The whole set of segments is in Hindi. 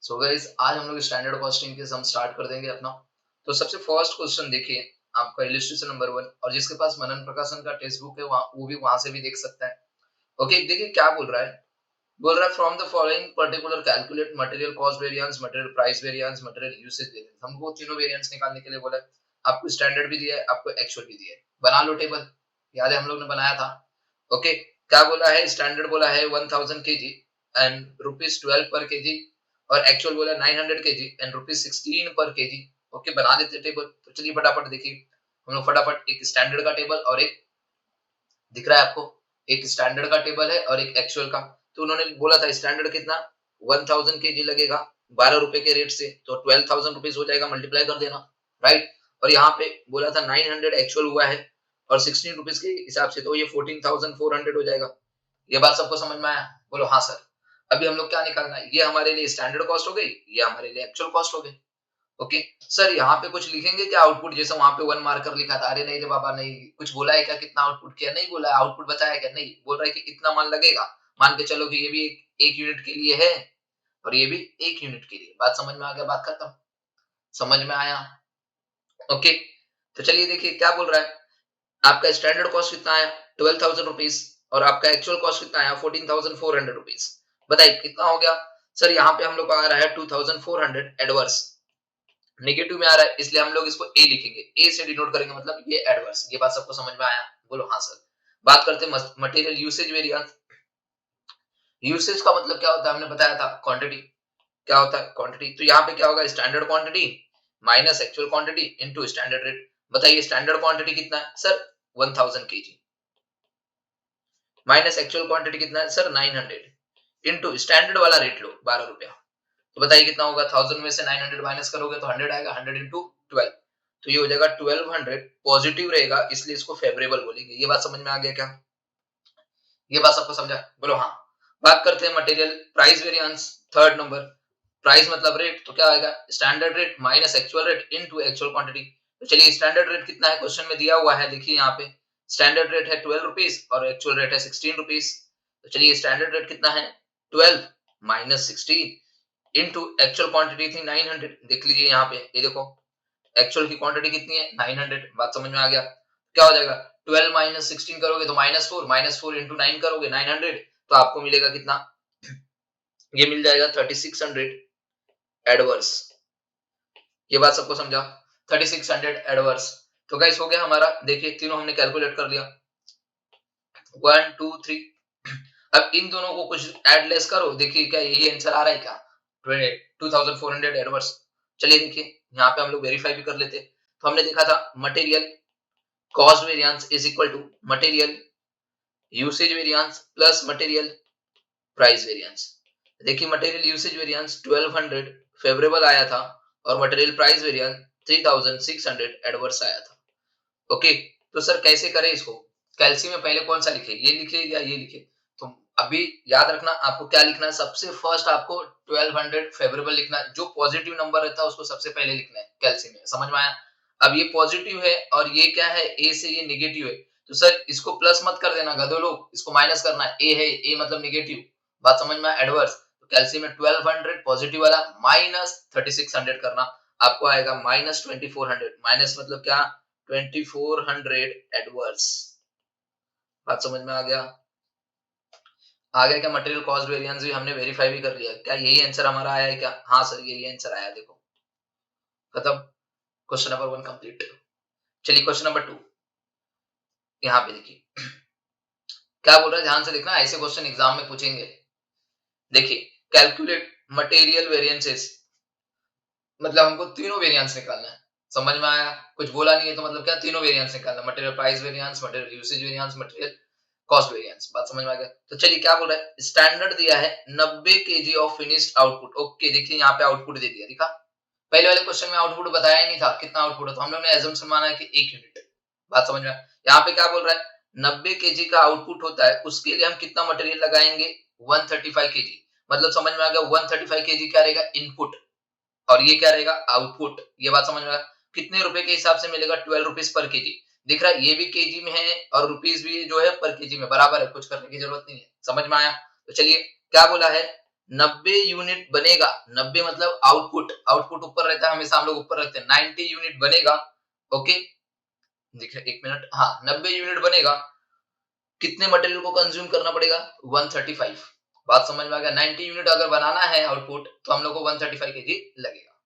सो गाइस आज हम लोग स्टैंडर्ड कॉस्टिंग के हम स्टार्ट कर देंगे अपना। तो सबसे फर्स्ट क्वेश्चन देखिए आपका इलस्ट्रेशन नंबर 1 और जिसके पास मनन प्रकाशन का टेक्स्ट बुक है वो भी वहां से भी देख सकता है। ओके देखिए क्या बोल रहा है from the following particular calculate material cost variance, material price variance, material usage variance. हमको तीनों वेरिएंस निकालने के लिए बोला है। आपको स्टैंडर्ड भी दिया है, आपको एक्चुअल भी दिया है। बना लो टेबल, याद है हम लोग ने बनाया था। ओके क्या बोला है, स्टैंडर्ड बोला है 1000 केजी एंड ₹12 पर केजी और एक्चुअल बोला 900 केजी एंड ₹16 पर केजी। ओके बना देते टेबल। तो चलिए फटाफट देखिए हम लोग फटाफट एक स्टैंडर्ड का टेबल और एक दिख रहा है आपको, एक स्टैंडर्ड का टेबल है और एक एक्चुअल का। तो उन्होंने बोला था स्टैंडर्ड कितना 1000 केजी लगेगा 12 रुपए के रेट से, तो 12,000 रुपीज हो जाएगा, मल्टीप्लाई कर देना, राइट। और यहाँ पे बोला था 900 एक्चुअल हुआ है और 16 रुपीज के हिसाब से, तो ये 14,400 हो जाएगा। ये बात सबको समझ में आया? बोलो हाँ सर। अभी हम लोग क्या निकालना है, ये हमारे लिए स्टैंडर्ड कॉस्ट हो गई, ये हमारे लिए एक्चुअल कॉस्ट हो गई। ओके सर यहाँ पे कुछ लिखेंगे क्या आउटपुट, जैसे वहां पे 1 मार्कर लिखा था? अरे नहीं रे बाबा नहीं, कुछ बोला है क्या, कितना आउटपुट किया? नहीं बोला है, आउटपुट बताया क्या? नहीं, बोल रहा है कि इतना मान लगेगा। मान के चलो कि ये भी एक यूनिट के लिए है और ये भी 1 यूनिट के लिए। बात समझ में आ गया? बात खत्म। समझ में आया? ओके तो चलिए देखिए क्या बोल रहा है। आपका स्टैंडर्ड कॉस्ट कितना आया 12,000 रुपीज और आपका एक्चुअल कॉस्ट कितना आया 14,400 रुपीज। बताइए कितना हो गया? सर यहाँ पे हम लोग का आ रहा है 2,400 एडवर्स, नेगेटिव में आ रहा है इसलिए हम लोग इसको ए लिखेंगे, ए से डिनोट करेंगे, मतलब ये एडवर्स। ये बात सबको समझ में आया? बोलो हाँ सर। बात करते हैं मटेरियल यूसेज वेरिएंस। यूसेज का मतलब क्या होता है, हमने बताया था क्वांटिटी। क्या होता है क्वांटिटी? तो यहाँ पे क्या होगा, standard quantity minus actual quantity into standard rate. बताइए स्टैंडर्ड क्वांटिटी कितना है sir 1000 KG minus actual quantity कितना है सर 900 इनटू स्टैंडर्ड वाला रेट लो 12 रुपया। तो बताइए कितना होगा, 1000 में से 900 माइनस करोगे तो 100 आएगा, 100 इंटू 12, तो ये हो जाएगा 1200। पॉजिटिव रहेगा इसलिए इसको फेवरेबल बोलेंगे। ये बात समझ में आ गया क्या? ये बात सबको समझा? बोलो हाँ। बात करते हैं material price variance, third number. Price मतलब रेट, तो क्या आएगा standard rate minus actual rate into actual quantity. तो चलिए स्टैंडर्ड रेट कितना है, क्वेश्चन में दिया हुआ है, देखिए यहाँ पे स्टैंडर्ड रेट है 12 रुपीज और एक्चुअल रेट है 16 रुपीज। तो चलिए स्टैंडर्ड रेट कितना है 12 माइनस 16 इनटू एक्चुअल क्वांटिटी थी 900। देख लीजिए यहाँ पे, ये देखो एक्चुअल की क्वांटिटी कितनी है 900। बात समझ में आ गया? क्या हो जाएगा 12 माइनस 16 करोगे तो -4 इंटू 9 करोगे 900, तो आपको मिलेगा कितना, ये मिल जाएगा 3600 एडवर्स। ये बात सबको समझा? 3600 एडवर्स। तो गाइस हो गया हमारा, देखिए तीनों हमने कैलकुलेट कर लिया 1 2 3। अब इन दोनों को कुछ ऐड लेस करो, देखिए क्या यही आंसर आ रहा है क्या 2400 एडवर्स। चलिए देखिए यहाँ पे हम लोग वेरीफाई भी कर लेते। तो हमने देखा था material cost variance is equal to material usage variance plus material price variance. देखिए मटेरियल यूसेज वेरिएंस 1200 फेवरेबल आया था और मटेरियल प्राइस वेरिएंस 3600 एडवर्स आया था। ओके तो सर कैसे करें इसको, कैल्सी में पहले कौन सा लिखे, ये लिखे या ये लिखे? तो अभी याद रखना आपको क्या लिखना है, सबसे फर्स्ट आपको 1200 फेवरेबल लिखना है। जो पॉजिटिव नंबर रहता है उसको सबसे पहले लिखना है कैल्सी में। समझ में आया? अब ये पॉजिटिव है और ये क्या है ए से ये नेगेटिव है, तो सर इसको प्लस मत कर देना गधो लोग, इसको माइनस करना है। ए है, ए मतलब नेगेटिव। बात समझ में? एडवर्स। तो कैल्सी में 1200 पॉजिटिव वाला माइनस 3600 करना, आपको आएगा माइनस 2400। माइनस मतलब क्या 2400 एडवर्स। बात समझ में आ गया? आ गया क्या? मटेरियल कॉस्ट वेरिएंस भी हमने वेरीफाई भी कर लिया। क्या यही आंसर हमारा आया है क्या? हाँ सर यही आंसर आया, देखो खत्म। Question number 1 complete. चलिए क्वेश्चन नंबर 2 यहाँ पे देखिए क्या बोल रहा है, ध्यान से देखना, ऐसे क्वेश्चन एग्जाम में पूछेंगे। देखिए कैलकुलेट मटेरियल वेरिएंसेस, मतलब हमको तीनों वेरिएंस निकालना है। समझ में आया? कुछ बोला नहीं है तो मतलब क्या, तीनों वेरिएंस निकालना, material price variance, material usage variance, material cost variance. बात समझ में आ गया? तो चलिए क्या बोल रहा है, स्टैंडर्ड दिया है 90 KG of finished output. Okay देखिए यहाँ पे आउटपुट दे दिया, दिखा पहले वाले क्वेश्चन में आउटपुट बताया ही नहीं था कितना आउटपुट है, तो हम लोग ने एजम्पशन माना है कि 1 यूनिट। बात समझ में आया? यहाँ पे क्या बोल रहा है 90 केजी का आउटपुट होता है, उसके लिए हम कितना मटेरियल लगाएंगे 135 केजी। मतलब समझ में आ गया 135 केजी क्या रहेगा इनपुट और ये क्या रहेगा आउटपुट। ये बात समझ में आया? कितने रुपए के हिसाब से मिलेगा 12 रुपीज पर केजी। दिख रहा है ये भी केजी में है और रुपीज भी जो है पर केजी में बराबर है, कुछ करने की जरूरत नहीं है। समझ में आया? तो चलिए क्या बोला है 90 यूनिट बनेगा, 90 मतलब आउटपुट, आउटपुट ऊपर रहता है हमेशा, हम लोग ऊपर रखते हैं, 90 यूनिट बनेगा। ओके, देखिए एक मिनट, हाँ 90 यूनिट बनेगा, कितने मटेरियल को कंज्यूम करना पड़ेगा, 135। बात समझ में आ गया, 90 यूनिट अगर बनाना है आउटपुट तो हम लोग को 135 केजी लगेगा।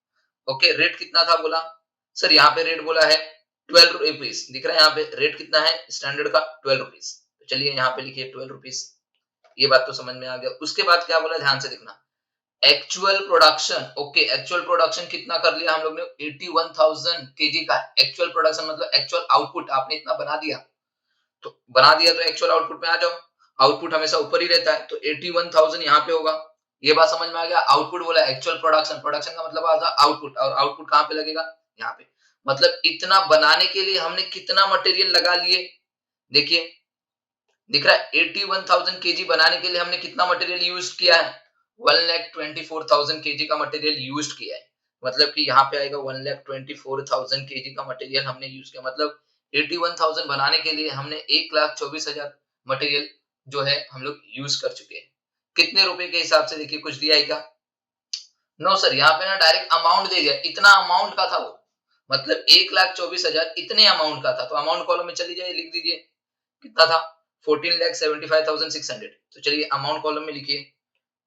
ओके, रेट कितना था बोला सर, यहाँ पे रेट बोला है 12 रुपीज, दिख रहा है यहाँ पे रेट कितना है स्टैंडर्ड का 12 रुपीज। तो चलिए यहाँ पे लिखिए 12 रुपीज, ये बात तो समझ में आ गया। उसके बाद क्या बोला, ध्यान से देखना, actual production. Okay, actual production कितना कर लिया हम लोग ने, 81,000 केजी का एक्चुअल प्रोडक्शन, मतलब एक्चुअल आउटपुट आपने इतना बना दिया, तो बना दिया तो एक्चुअल आउटपुट में आ जाओ, आउटपुट हमेशा ऊपर ही रहता है, तो 81,000 यहाँ पे होगा। ये बात समझ में आ गया, आउटपुट बोला एक्चुअल प्रोडक्शन, प्रोडक्शन का मतलब आता है आउटपुट, और आउटपुट कहाँ पे लगेगा, यहाँ पे, मतलब इतना बनाने के लिए हमने कितना मटेरियल लगा लिए, देखिए दिख रहा है 81,000 केजी बनाने के लिए हमने कितना मटेरियल यूज किया है, 1,24,000 केजी का मटेरियल यूज किया है, मतलब कि यहाँ पे आएगा 1,24,000 केजी का मटेरियल हमने यूज किया, मतलब 81,000 बनाने के लिए हमने 1,24,000 मटेरियल जो है हम लोग यूज कर चुके हैं। कितने रुपए के हिसाब से, देखिए कुछ दिया है क्या, नो सर, यहाँ पे ना डायरेक्ट अमाउंट दे दिया, इतना अमाउंट का था वो, मतलब 1,24,000 इतने अमाउंट का था, तो अमाउंट कॉलम में चली जाए, लिख दीजिए कितना था 14,75,600। तो चलिए अमाउंट कॉलम में लिखिए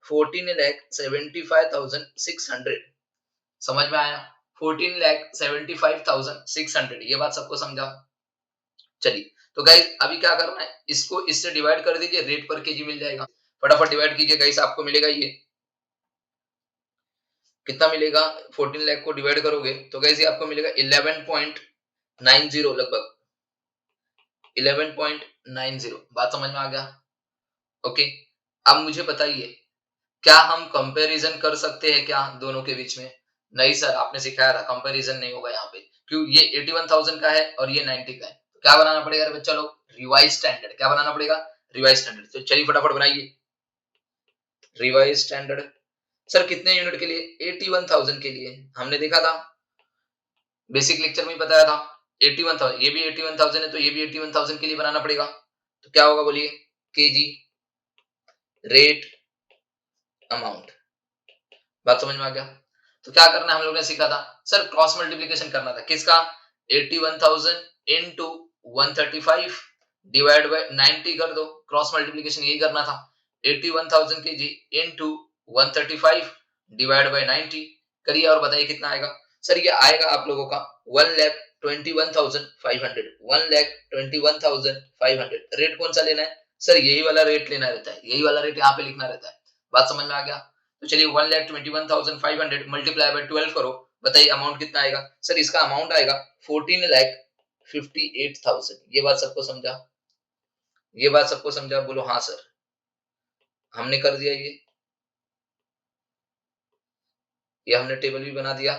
14,75,600, समझ में आया, 14,75,600, ये बात सबको समझा। चलिए तो गाइस अभी क्या करना है, इसको इससे डिवाइड कर दीजिए, रेट पर केजी मिल जाएगा, फटाफट डिवाइड कीजिए गाइस, आपको मिलेगा ये कितना मिलेगा, 14 लाख को डिवाइड करोगे तो गाइस ये आपको मिलेगा 11.90 लगभग, 11.90। बात समझ में आ गया। ओके, अब मुझे बताइए क्या हम कंपैरिजन कर सकते हैं क्या दोनों के बीच में, नहीं सर आपने सिखाया था कंपैरिजन नहीं होगा यहाँ पे, क्यों, ये 81,000 का है और ये 90 का है, तो क्या बनाना पड़ेगा रे बच्चा लोग, रिवाइज स्टैंडर्ड, क्या बनाना पड़ेगा, रिवाइज स्टैंडर्ड। तो चलिए फटाफट बनाइए रिवाइज स्टैंडर्ड। सर कितने यूनिट के लिए, 81,000 के लिए, हमने देखा था बेसिक लेक्चर में बताया था 81,000, ये भी 81,000 है तो ये भी 81,000 के लिए बनाना पड़ेगा, तो क्या होगा बोलिए, केजी रेट अमाउंट। बात समझ में आ गया। तो क्या करना है हम लोग ने सीखा था सर, क्रॉस मल्टीप्लीकेशन करना था, किसका, 81,000 इनटू 135 डिवाइड बाय 90 कर दो, क्रॉस मल्टीप्लीकेशन यही करना था, 81,000 केजी इनटू 135 डिवाइड बाय 90 करिए, और बताइए कितना आएगा। सर ये आएगा आप लोगों का 1,21,500, 1,21,500। रेट कौन सा लेना है सर, यही वाला रेट लेना रहता है, यही वाला रेट यहाँ पे लिखना रहता है। बात समझ में आ गया। तो चलिए 1,21,500 मल्टीप्लाई बाय 12 करो, बताइए अमाउंट कितना आएगा। सर इसका अमाउंट आएगा 14,58,000। ये बात सबको समझा, ये बात सबको समझा, बोलो हाँ सर, हमने कर दिया ये हमने टेबल भी बना दिया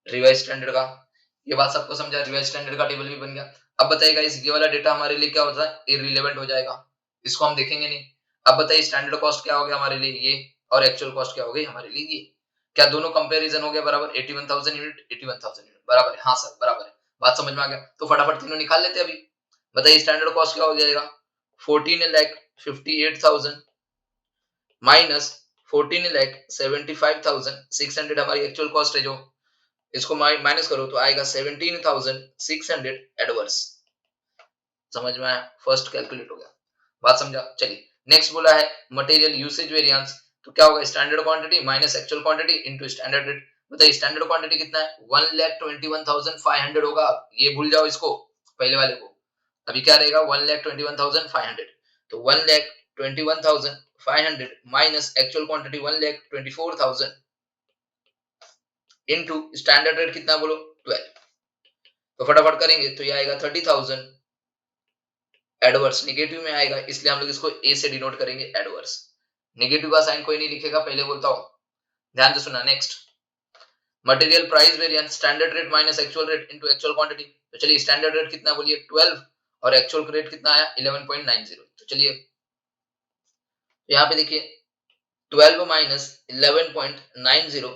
रिवाइज स्टैंडर्ड का, ये बात सबको समझा, रिवाइज स्टैंडर्ड का टेबल भी बन गया। अब बताइएगा इस ये वाला डेटा हमारे लिए क्या होता है, इररिलेवेंट हो जाएगा, इसको हम देखेंगे नहीं। अब बताइए स्टैंडर्ड कॉस्ट क्या हो गया हमारे लिए ये, और एक्चुअल कॉस्ट क्या हो गई हमारे लिए ये, क्या दोनों कंपैरिजन हो गया बराबर, 81,000 यूनिट 81,000 यूनिट बराबर है, हाँ सर बराबर है, बात समझ में आ गया। तो फटाफट तीनों निकाल लेते हैं अभी, बताइए स्टैंडर्ड कॉस्ट क्या हो जाएगा, 14,58,000 माइनस 14,75,600 हमारी एक्चुअल कॉस्ट है जो, इसको माइनस करो तो आएगा 17,600 एडवर्स। समझ में आया, फर्स्ट कैलकुलेट हो गया, बात समझा। चलिए नेक्स्ट बोला है मटेरियल यूसेज वेरिएंस, तो क्या होगा, standard quantity minus actual quantity into standard rate. बताइए स्टैंडर्ड क्वांटिटी कितना है, 1,21,500 होगा, ये भूल जाओ इसको पहले वाले को, अभी क्या रहेगा 1,21,500, तो 1,21,500 minus actual quantity 1,24,000 into standard rate कितना बोलो 12, तो फटाफट करेंगे तो ये आएगा 30,000, एडवर्स नेगेटिव में आएगा इसलिए हम लोग इसको ए से डिनोट करेंगे एडवर्स, नेगेटिव का साइन कोई नहीं लिखेगा, पहले बोलता हूं, ध्यान से सुनना। Next material price variance, standard rate minus actual rate into actual quantity, तो चलिए स्टैंडर्ड रेट कितना बोलिए 12 और एक्चुअल रेट कितना आया 11.90, तो चलिए यहाँ पे देखिए 12 माइनस 11.90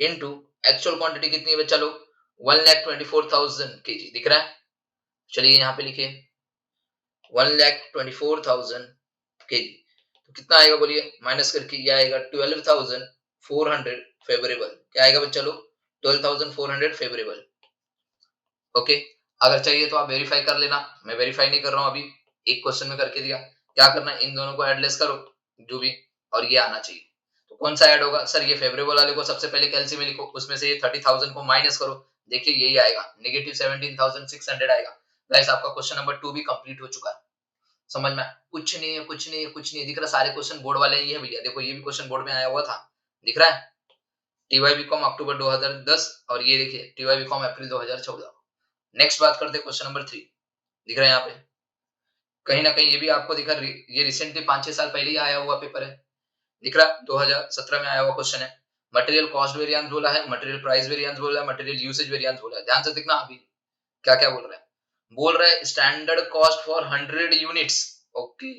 इनटू एक्चुअल क्वांटिटी कितनी है बच्चा लोग, 1,24,000 केजी दिख रहा है, चलिए यहाँ पे लिखिए 1,24,000 केजी, तो कितना आएगा बोलिए, माइनस करके ये आएगा 12,400 फेवरेबल। क्या आएगा बच्चा लोग, 12,400 फेवरेबल। ओके, अगर चाहिए तो आप वेरीफाई कर लेना, मैं वेरीफाई नहीं कर रहा हूं अभी, एक क्वेश्चन में करके दिया। क्या करना है, इन दोनों को एडलेस करो जो भी, और ये आना चाहिए। तो कौन सा ऐड होगा सर, ये फेवरेबल वाले को सबसे पहले कैलसी में लिखो, उसमें से ये 30,000 को माइनस करो, देखिए यही आएगा, नेगेटिव 17,600 आएगा। गाइस आपका क्वेश्चन नंबर 2 भी कंप्लीट हो चुका है। समझ में, कुछ नहीं है, कुछ नहीं है, कुछ नहीं है, दिख रहा, सारे क्वेश्चन बोर्ड वाले ही है भैया। देखो ये भी क्वेश्चन बोर्ड में आया हुआ था, दिख रहा है, टीवाई बीकॉम अक्टूबर 2010, और ये देखिए टीवाई बीकॉम अप्रैल 2014। नेक्स्ट बात करते हैं क्वेश्चन नंबर 3, दिख रहा है यहाँ पे, कहीं ना कहीं ये भी आपको दिखा, ये रिसेंटली 5-6 साल पहले ही आया हुआ पेपर है, दिख रहा, 2017 में आया हुआ क्वेश्चन है। मटेरियल कॉस्ट वेरिएंस बोला है, मटेरियल प्राइस वेरिएंस बोला है, मटेरियल यूसेज वेरिएंस बोला है। ध्यान से देखना अभी क्या क्या बोल रहा है। बोल रहा है standard cost for 100 units. Okay,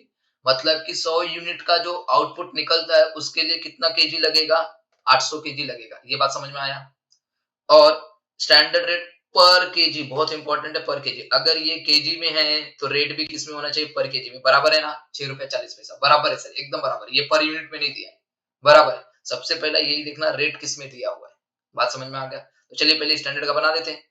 मतलब कि 100 यूनिट का जो आउटपुट निकलता है उसके लिए कितना केजी लगेगा, 800 केजी लगेगा। ये बात समझ में आया। और स्टैंडर्ड रेट पर केजी, बहुत इंपॉर्टेंट है, पर केजी। अगर ये केजी में है तो रेट भी किस में होना चाहिए, पर केजी में। बराबर है ना, 6 रुपया 40 पैसा, बराबर है सर, एकदम बराबर। ये पर यूनिट में नहीं दिया है, बराबर है। सबसे पहला यही देखना रेट किस में दिया हुआ है। बात समझ में आ गया। तो चलिए पहले स्टैंडर्ड का बना देते हैं।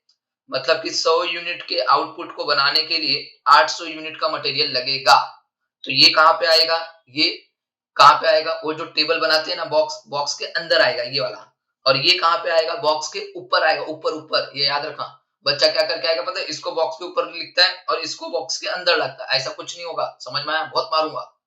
मतलब कि 100 यूनिट के आउटपुट को बनाने के लिए 800 यूनिट का मटेरियल लगेगा। तो ये कहां पे आएगा, ये कहां पे आएगा, वो जो टेबल बनाते हैं ना, बॉक्स, बॉक्स के अंदर आएगा ये वाला। और ये कहां पे आएगा, बॉक्स के ऊपर आएगा, ऊपर ऊपर। ये याद रखना, बच्चा क्या करके आएगा पता है, इसको बॉक्स के ऊपर लिखता है और इसको बॉक्स के अंदर लगता है, ऐसा कुछ नहीं होगा। समझ में आया, बहुत मारूंगा,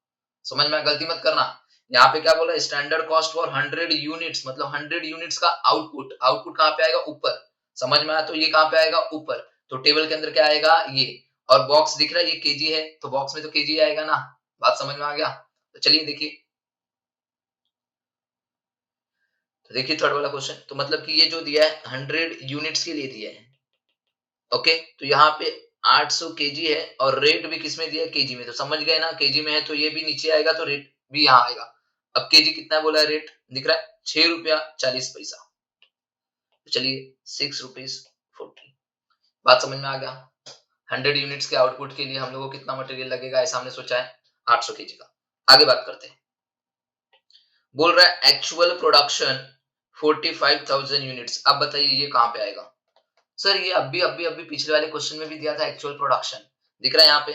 समझ में, गलती मत करना। यहाँ पे क्या बोला, स्टैंडर्ड कॉस्ट फॉर 100 यूनिट्स, मतलब 100 यूनिट्स का आउटपुट। आउटपुट कहां पे आएगा, ऊपर। समझ में आया, तो ये कहां पे आएगा, ऊपर। तो टेबल के अंदर क्या आएगा, ये। और बॉक्स दिख रहा है, ये केजी है, तो बॉक्स में तो केजी आएगा ना। बात समझ में आ गया। तो चलिए देखिए, तो देखिए थर्ड वाला क्वेश्चन। तो मतलब कि ये जो दिया है 100 यूनिट्स के लिए दिया है। ओके, तो यहाँ पे 800 केजी है और रेट भी किसमें दिया है, केजी में। तो समझ गए ना, केजी में है तो ये भी नीचे आएगा, तो रेट भी यहाँ आएगा। अब केजी कितना बोला है, रेट दिख रहा है 6 रुपया 40 पैसा। तो चलिए 6 रुपीज 40। बात समझ में आ गया। 100 यूनिट्स के आउटपुट के लिए हम लोग को कितना मटेरियल लगेगा, ऐसा हमने सोचा है 800 केजी का। आगे बात करते हैं। बोल रहा है एक्चुअल प्रोडक्शन 45,000 यूनिट्स। अब बताइए ये कहां पे आएगा सर, ये अभी पिछले वाले क्वेश्चन में भी दिया था एक्चुअल प्रोडक्शन। दिख रहा है यहाँ पे,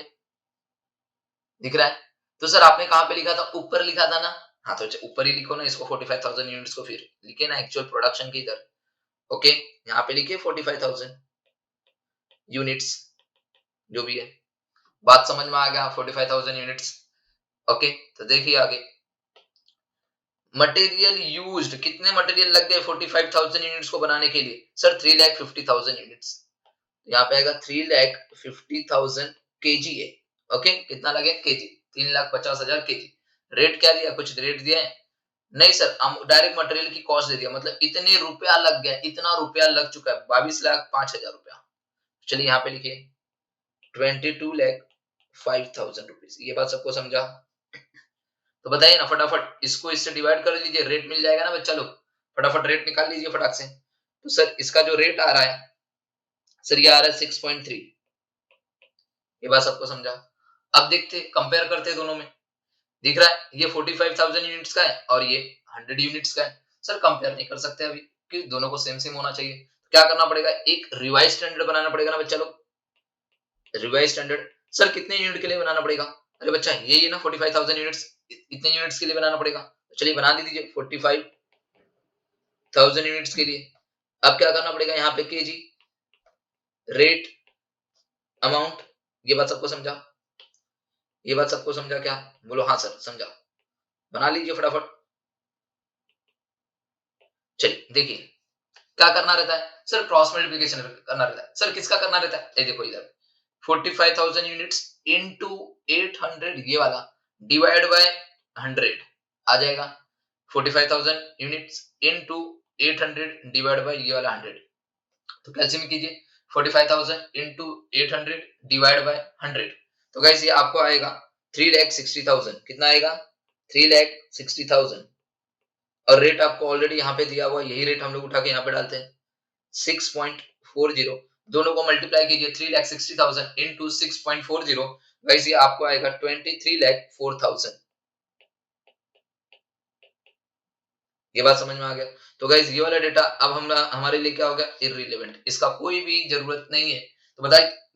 दिख रहा है। तो सर आपने कहां पे लिखा था, ऊपर लिखा था ना। हाँ तो ऊपर ही लिखो ना इसको, 45,000 यूनिट्स को, फिर लिखे ना एक्चुअल प्रोडक्शन के इधर। ओके, यहाँ पे लिखिए 45,000 यूनिट्स, जो भी है। बात समझ में आ गया, 45,000 यूनिट्स। ओके, तो देखिए आगे, मटेरियल यूज्ड, कितने मटेरियल लग गए 45,000 यूनिट्स को बनाने के लिए, सर 3,50,000 यूनिट्स। यहाँ पे आएगा 3,50,000 केजी है। ओके, कितना लगे, केजी, 3,50,000 केजी। रेट क्या दिया, कुछ रेट दिया है नहीं सर, हम डायरेक्ट मटेरियल की कॉस्ट दे दिया, मतलब इतने रुपया लग गया, इतना रुपया लग चुका है, 22,05,000 रुपया। चलिए यहाँ पे लिखिए 22,05,000 रुपीज। ये बात सबको समझा। तो बताइए ना फटाफट, इसको इससे डिवाइड कर लीजिए, रेट मिल जाएगा ना बच्चा लोग। फटाफट रेट निकाल लीजिए फटाक से। तो सर इसका जो रेट आ रहा है, सर ये आ रहा है 6.3। ये बात सबको समझा। अब देखते, कंपेयर करते दोनों में। दिख रहा है ये 45,000 यूनिट्स का है और ये 100 यूनिट्स का है। सर कंपेयर नहीं कर सकते अभी, क्योंकि दोनों को सेम सेम होना चाहिए। क्या करना पड़ेगा, एक रिवाइज स्टैंडर्ड बनाना पड़ेगा ना बच्चा लोग। रिवाइज स्टैंडर्ड सर कितने यूनिट के लिए बनाना पड़ेगा, अरे बच्चा ये ना 45,000 यूनिट्स, इतने यूनिट्स के लिए बनाना पड़ेगा। तो चलिए बना दीजिए 45,000 यूनिट्स के लिए। अब क्या करना पड़ेगा, यहाँ पे केजी, रेट, अमाउंट। ये बात सबको समझा, ये बात सबको समझा क्या, बोलो हाँ सर समझा। बना लीजिए फटाफट। चलिए देखिए क्या करना रहता है सर, क्रॉस मल्टीप्लिकेशन करना रहता है। सर किसका करना रहता है, ये देखो इधर 45,000 यूनिट्स इनटू 800, ये वाला डिवाइड बाय 100 आ जाएगा। 45,000 यूनिट्स इनटू 800 डिवाइड बाय ये वाला 100। तो कैलसियम कीजिए 45,000 इनटू 800 डिवाइड बाय 100। तो गाइस ये आपको आएगा 3,60,000। कितना आएगा, 3,60,000। और रेट आपको ऑलरेडी यहाँ पे दिया हुआ, यही रेट हम लोग उठा के यहाँ पे डालते हैं 6.40। दोनों को मल्टीप्लाई कीजिए, 3,60,000 इंटू 6.40। वैसे आपको आएगा 23,04,000। ये बात समझ में आ गया। तो गाइस ये वाला डेटा अब हम हमारे लिए क्या होगा, इररिलेवेंट, इसका कोई भी जरूरत नहीं है। तो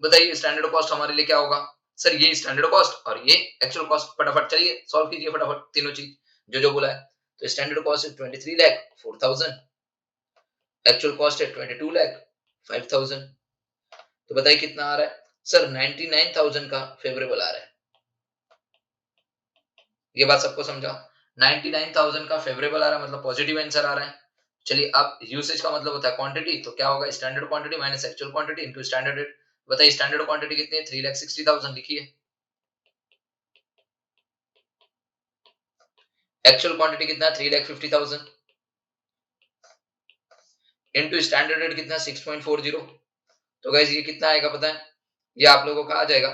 बताइए स्टैंडर्ड कॉस्ट हमारे लिए क्या होगा, सर ये स्टैंडर्ड कॉस्ट और ये एक्चुअल कॉस्ट। फटाफट चलिए सॉल्व कीजिए फटाफट तीनों चीज जो बोला है। तो स्टैंडर्ड कॉस्ट है 23 लाख 4000, एक्चुअल कॉस्ट है 22 लाख 5000। तो बताइए कितना आ रहा है, सर 99,000 का फेवरेबल आ रहा है। ये बात सबको समझा, 99,000 का फेवरेबल आ रहा है मतलब पॉजिटिव आंसर आ रहा है। चलिए अब यूसेज का मतलब होता है क्वांटिटी, तो क्या होगा standard quantity minus actual quantity into standard rate. बताइए स्टैंडर्ड क्वांटिटी कितनी है, 3,60,000 लिखिए। एक्चुअल क्वांटिटी कितना है, 3,50,000 इनटू स्टैंडर्ड रेट कितना 6.40। तो गाइस ये कितना आएगा पता है, ये आप लोगों का आ जाएगा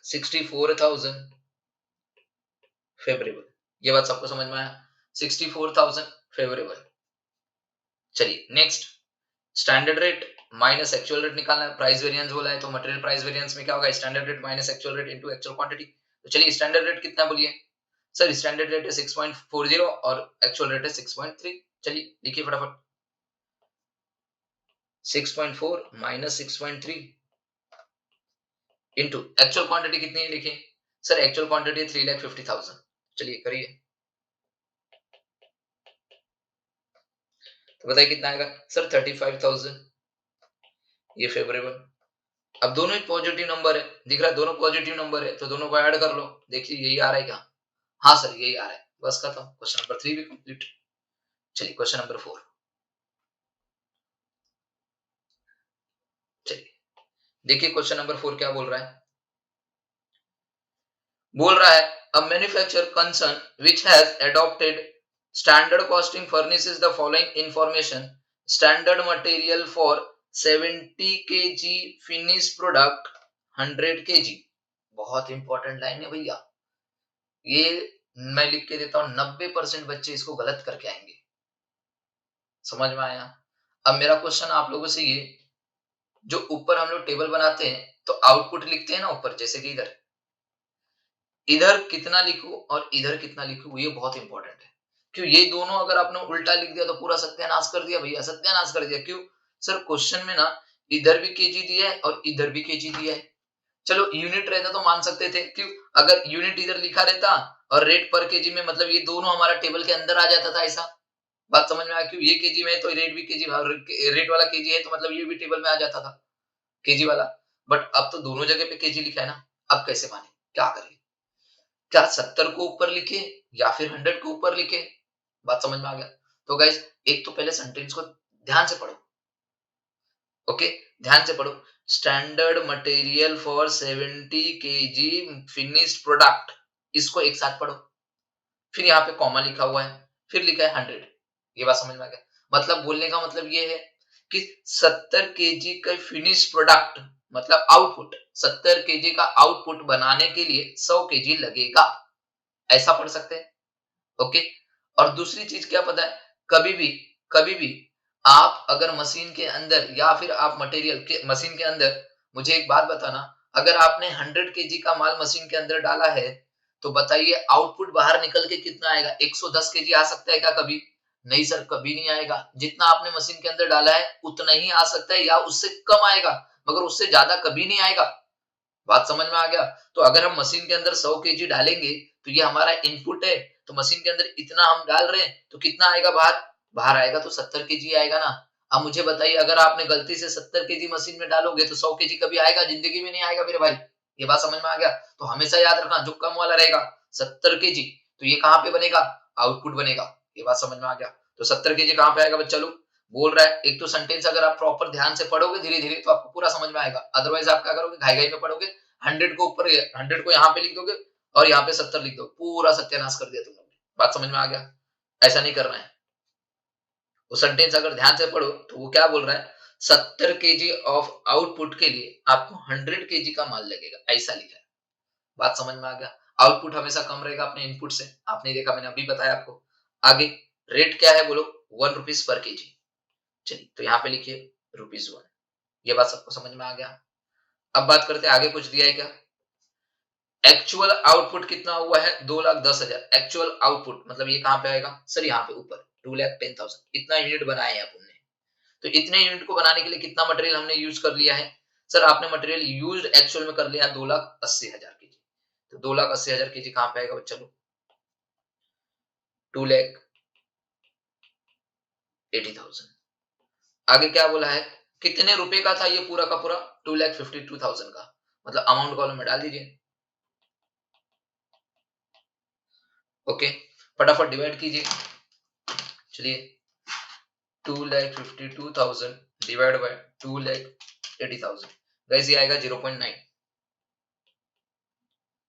64,000 फेवरेबल। ये बात सबको समझ में आया, 64,000 फेवरेबल। चलिए next, standard rate minus actual rate निकालना है, प्राइस वेरिएंस बोला है तो मटेरियल प्राइस वेरिएंस में क्या होगा, standard rate minus actual rate into actual quantity. तो चलिए स्टैंडर्ड रेट कितना बोलिए, सर स्टैंडर्ड रेट है 6.40 और एक्चुअल रेट है 6.3। चलिए लिखिए फटाफट, 6.4 माइनस 6.3 इनटू एक्चुअल क्वांटिटी कितनी है लिखिए, सर एक्चुअल क्वांटिटी है 3,50,000। चलिए करिए, तो बताइए कितना आएगा, सर 35,000, ये फेवरेबल। अब दोनों ही पॉजिटिव नंबर है, दिख रहा है दोनों पॉजिटिव नंबर है, तो दोनों को ऐड कर लो, देखिए यही आ रहा है क्या, हाँ सर यही आ रहा है, बस खत्म, क्वेश्चन नंबर 3 भी कंप्लीट। चलिए क्वेश्चन नंबर 4, चलिए देखिए क्वेश्चन नंबर 4 क्या बोल रहा है, a manufacturer concern which has adopted standard costing furnishes the following information, standard material for 70 kg finish product 100 kg। बहुत इंपॉर्टेंट लाइन है भैया, ये मैं लिख के देता हूं 90% बच्चे इसको गलत करके आएंगे। समझ में आया। अब मेरा क्वेश्चन आप लोगों से ये, जो ऊपर हम लोग टेबल बनाते हैं तो आउटपुट लिखते हैं ना ऊपर, जैसे कि इधर इधर कितना लिखूं और इधर कितना लिखूं, ये बहुत इंपॉर्टेंट है। क्यों, ये दोनों अगर आपने उल्टा लिख दिया तो पूरा सत्यानाश कर दिया भैया, सत्यानाश कर दिया। क्यों सर, क्वेश्चन में ना इधर भी केजी दिया है और इधर भी केजी दिया है। चलो यूनिट रहता तो मान सकते थे, क्यों, अगर यूनिट इधर लिखा रहता और रेट पर केजी में, मतलब ये दोनों हमारा टेबल के अंदर आ जाता था, ऐसा बात समझ में आया। क्यों, ये केजी में है तो रेट भी केजी, रेट वाला केजी है तो मतलब ये भी टेबल में आ जाता था केजी वाला। बट अब तो दोनों जगह पे केजी लिखा है ना, अब कैसे माने, क्या करें, क्या 70 को ऊपर लिखे या फिर 100 को ऊपर लिखे, बात समझ में आ गया। तो गाइस एक तो पहले सेंटेंस को ध्यान से पढ़ो, ओके, ध्यान से पढ़ो, standard material for 70 KG finished product, इसको एक साथ पढ़ो। फिर यहाँ पे कॉमा लिखा हुआ है, फिर लिखा है 100। ये बात समझ में आ गया, मतलब बोलने का मतलब ये है कि 70 केजी का फिनिश प्रोडक्ट मतलब आउटपुट, 70 केजी का आउटपुट बनाने के लिए 100 केजी लगेगा, ऐसा पढ़ सकते हैं। ओके, और दूसरी चीज क्या पता है, कभी भी आप अगर मशीन के अंदर या फिर आप मटेरियल के मशीन के अंदर, मुझे एक बात बताना, अगर आपने 100 केजी का माल मशीन के अंदर डाला है तो बताइए आउटपुट बाहर निकल के कितना आएगा, 110 केजी आ सकता है क्या कभी, नहीं सर कभी नहीं आएगा। जितना आपने मशीन के अंदर डाला है उतना ही आ सकता है या उससे कम आएगा, मगर उससे ज्यादा कभी नहीं आएगा, बात समझ में आ गया। तो अगर हम मशीन के अंदर 100 केजी डालेंगे तो ये हमारा इनपुट है, तो मशीन के अंदर इतना हम डाल रहे हैं तो कितना आएगा बाहर, बाहर आएगा तो 70 केजी आएगा ना। अब मुझे बताइए अगर आपने गलती से 70 केजी मशीन में डालोगे तो 100 केजी कभी आएगा, जिंदगी में नहीं आएगा मेरे भाई। ये बात समझ में आ गया। तो हमेशा याद रखना जो कम वाला रहेगा 70 केजी, तो ये कहां पे बनेगा, आउटपुट बनेगा। ये बात समझ में आ गया। तो 70 केजी कहां पे आएगा बच्चा लोग, बोल रहा है। एक तो सेंटेंस अगर आप प्रॉपर ध्यान से पढ़ोगे धीरे धीरे तो आपको पूरा समझ में आएगा, अदरवाइज आप क्या करोगे, घाई घाई में पढ़ोगे, 100 को ऊपर 100 को यहाँ पे लिख दोगे और यहाँ पे 70 लिख दो, पूरा सत्यानाश कर दिया तुम लोग। बात समझ में आ गया, ऐसा नहीं करना है। वो सेंटेंस अगर ध्यान से पढ़ो तो वो क्या बोल रहा है, 70 केजी ऑफ आउटपुट के लिए आपको 100 केजी का माल लगेगा, ऐसा लिखा है। बात समझ में आ गया। आउटपुट हमेशा कम रहेगा अपने इनपुट से, आपने देखा, मैंने अभी बताया आपको। आगे रेट क्या है बोलो, 1 रुपीज पर केजी। चलिए तो यहाँ पे लिखिए ₹1। ये बात सबको समझ में आ गया। अब बात करते हैं आगे कुछ दिया है क्या, एक्चुअल आउटपुट कितना हुआ है, 2,10,000 एक्चुअल आउटपुट, मतलब ये कहां पे आएगा सर, यहाँ पे ऊपर 2,10,000 इतना यूनिट बनाए हैं अपन ने। तो इतने यूनिट को बनाने के लिए कितना मटेरियल हमने यूज कर लिया है? सर आपने मटेरियल यूज एक्चुअल में कर लिया 2,80,000 केजी। तो 2,80,000 केजी कहां पे आएगा बच्चा लोग? 2,80,000। आगे क्या बोला है? कितने रुपए का था ये पूरा का पूरा? 2,52,000 का। मतलब अमाउंट कॉलम में डाल दीजिए। ओके, फटाफट डिवाइड कीजिए। चलिए 2,52,000 डिवाइड बाय 2,80,000, गाइस ये आएगा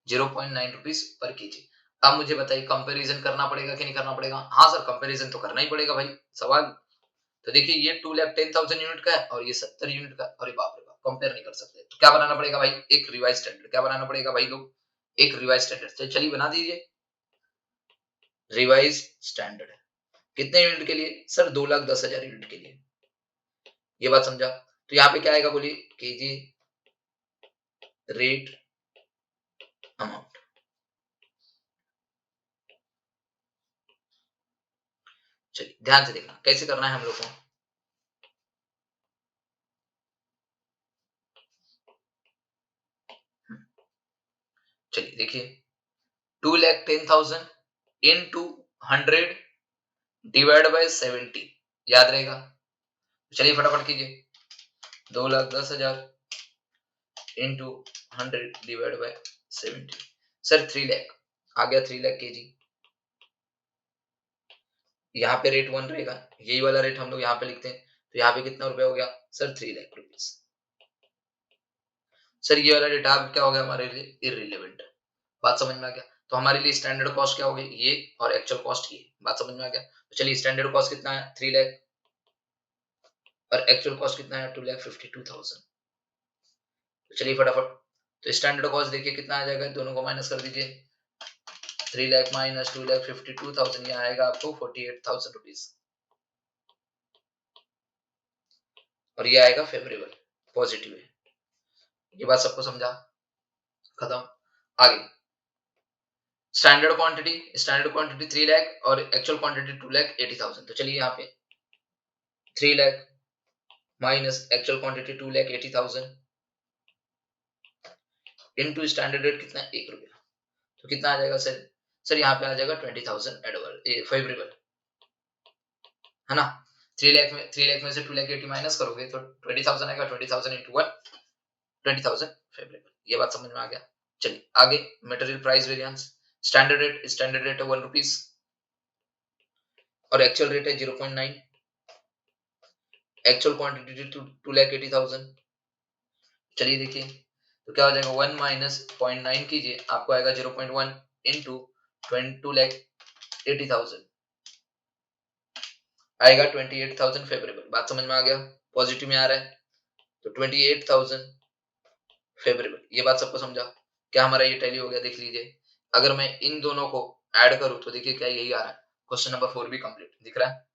0.9 रुपीस पर केजी। अब मुझे बताइए कंपैरिजन करना पड़ेगा कि नहीं करना पड़ेगा? हाँ सर कंपैरिजन तो करना ही पड़ेगा भाई, सवाल। तो देखिए ये 2,10,000 यूनिट का है और ये 70 यूनिट का, अरे बाप रे बाप, कंपेयर नहीं कर सकते। तो क्या बनाना पड़ेगा भाई? एक रिवाइज स्टैंडर्ड। क्या बनाना पड़ेगा भाई लोग? एक रिवाइज स्टैंडर्ड। तो चलिए बना दीजिए रिवाइज स्टैंडर्ड। कितने यूनिट के लिए? सर 2,10,000 यूनिट के लिए। ये बात समझा? तो यहाँ पे क्या आएगा बोलिए? KG rate amount. चलिए ध्यान से देखना कैसे करना है हम लोग को। चलिए देखिए 2,10,000 इंटू 100 डिवाइड बाय 70, याद रहेगा? चलिए फटाफट कीजिए 2,10,000 into 100 divide by 70। Sir 3 lakh आ गया, 3 लाख केजी। यहाँ पे रेट 1 रहेगा, यही वाला रेट हम लोग यहाँ पे लिखते हैं। तो यहाँ पे कितना रुपया हो गया? Sir 3 lakh rupees. सर ये वाला डेटा क्या हो गया हमारे लिए? इररिलेवेंट। बात समझ में आ गया? तो हमारे लिए स्टैंडर्ड कॉस्ट क्या हो गई? ये, और एक्चुअल कॉस्ट ये। बात समझ में आ गया? तो चलिए स्टैंडर्ड कॉस्ट कितना है? 3 लाख, और एक्चुअल कॉस्ट कितना है? 2,52,000। तो चलिए फटाफट, तो स्टैंडर्ड कॉस्ट देखिए कितना आ जाएगा, दोनों को माइनस कर दीजिए। 3 लाख माइनस 2,52,000, ये आएगा आपको 48,000 रुपीज, और ये आएगा फेवरेबल, पॉजिटिव है। ये बात सबको समझा? खत्म। आगे स्टैंडर्ड क्वांटिटी 3 लाख और एक्चुअल क्वांटिटी 2,80,000। तो चलिए यहाँ पे 3 lakh minus actual quantity 2,80,000 into standard rate कितना है? 1 रुपया। तो कितना आ जाएगा सर? सर यहाँ पे आ जाएगा 20,000 एडवल फेवरेबल, है ना? 3 लाख में से 2,80,000 माइनस करोगे तो 20,000 आएगा। 20,000 इंटू 1, 20,000 फेवरेबल। ये बात समझ में आ गया? चलिए आगे material price variance. Standard rate है 1 रुपीस और एक्चुअल रेट है 0.9। Actual quantity 2,80,000। चलिए देखिए तो क्या हो जाएगा, 1 माइनस 0.9 कीजिए, आपको आएगा 0.1 इंटू 2,80,000 आएगा 28,000 फेवरेबल। बात समझ में आ गया? पॉजिटिव में आ रहा है तो 28,000 फेवरेबल। ये बात सबको समझा? क्या हमारा ये टैली हो गया? देख लीजिए, अगर मैं इन दोनों को ऐड करूं तो देखिए क्या यही आ रहा है। क्वेश्चन नंबर 4 भी कंप्लीट दिख रहा है।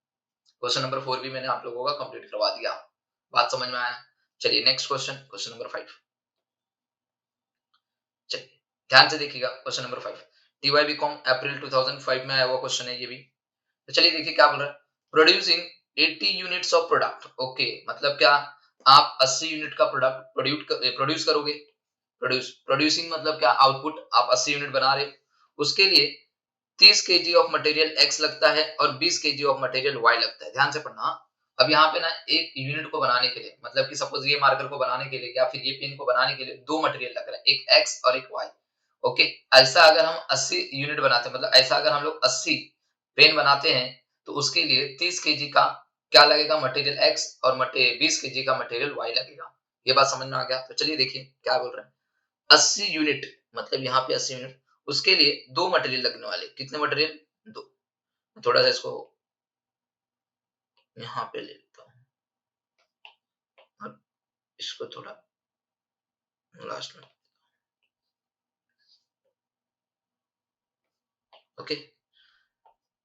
क्वेश्चन नंबर 4 भी मैंने आप लोगों का कंप्लीट करवा दिया। बात समझ में आया? चलिए नेक्स्ट क्वेश्चन, क्वेश्चन नंबर 5। चलिए ध्यान से देखिएगा क्वेश्चन नंबर 5। टीवाईबीकॉम अप्रैल 2005 में आया हुआ क्वेश्चन है ये भी। तो चलिए देखिए क्या बोल रहा है, producing 80 units of product. Okay, मतलब क्या आप 80 यूनिट का प्रोडक्ट प्रोड्यूस करोगे। प्रोड्यूसिंग मतलब क्या, आउटपुट आप 80 यूनिट बना रहे, उसके लिए 30 केजी ऑफ मटेरियल एक्स लगता है और 20 केजी ऑफ मटेरियल वाई लगता है। ध्यान से पढ़ना। अब यहाँ पे ना एक यूनिट को बनाने के लिए, मतलब कि सपोज ये मार्कर को बनाने के लिए या फिर ये पेन को बनाने के लिए 2 मटेरियल लग रहा है, एक एक्स और एक वाई। ओके, ऐसा अगर हम 80 यूनिट बनाते हैं, मतलब ऐसा अगर हम लोग 80 पेन बनाते हैं तो उसके लिए 30 केजी का क्या लगेगा, मटेरियल एक्स, और 20 केजी का मटेरियल वाई लगेगा। ये बात समझ में आ गया? तो चलिए देखिए क्या बोल रहे हैं, 80 यूनिट मतलब यहाँ पे 80 यूनिट, उसके लिए 2 मटेरियल लगने वाले। कितने मटेरियल? 2। थोड़ा सा इसको यहाँ पे ले लेता हूँ और इसको थोड़ा लास्ट में। ओके,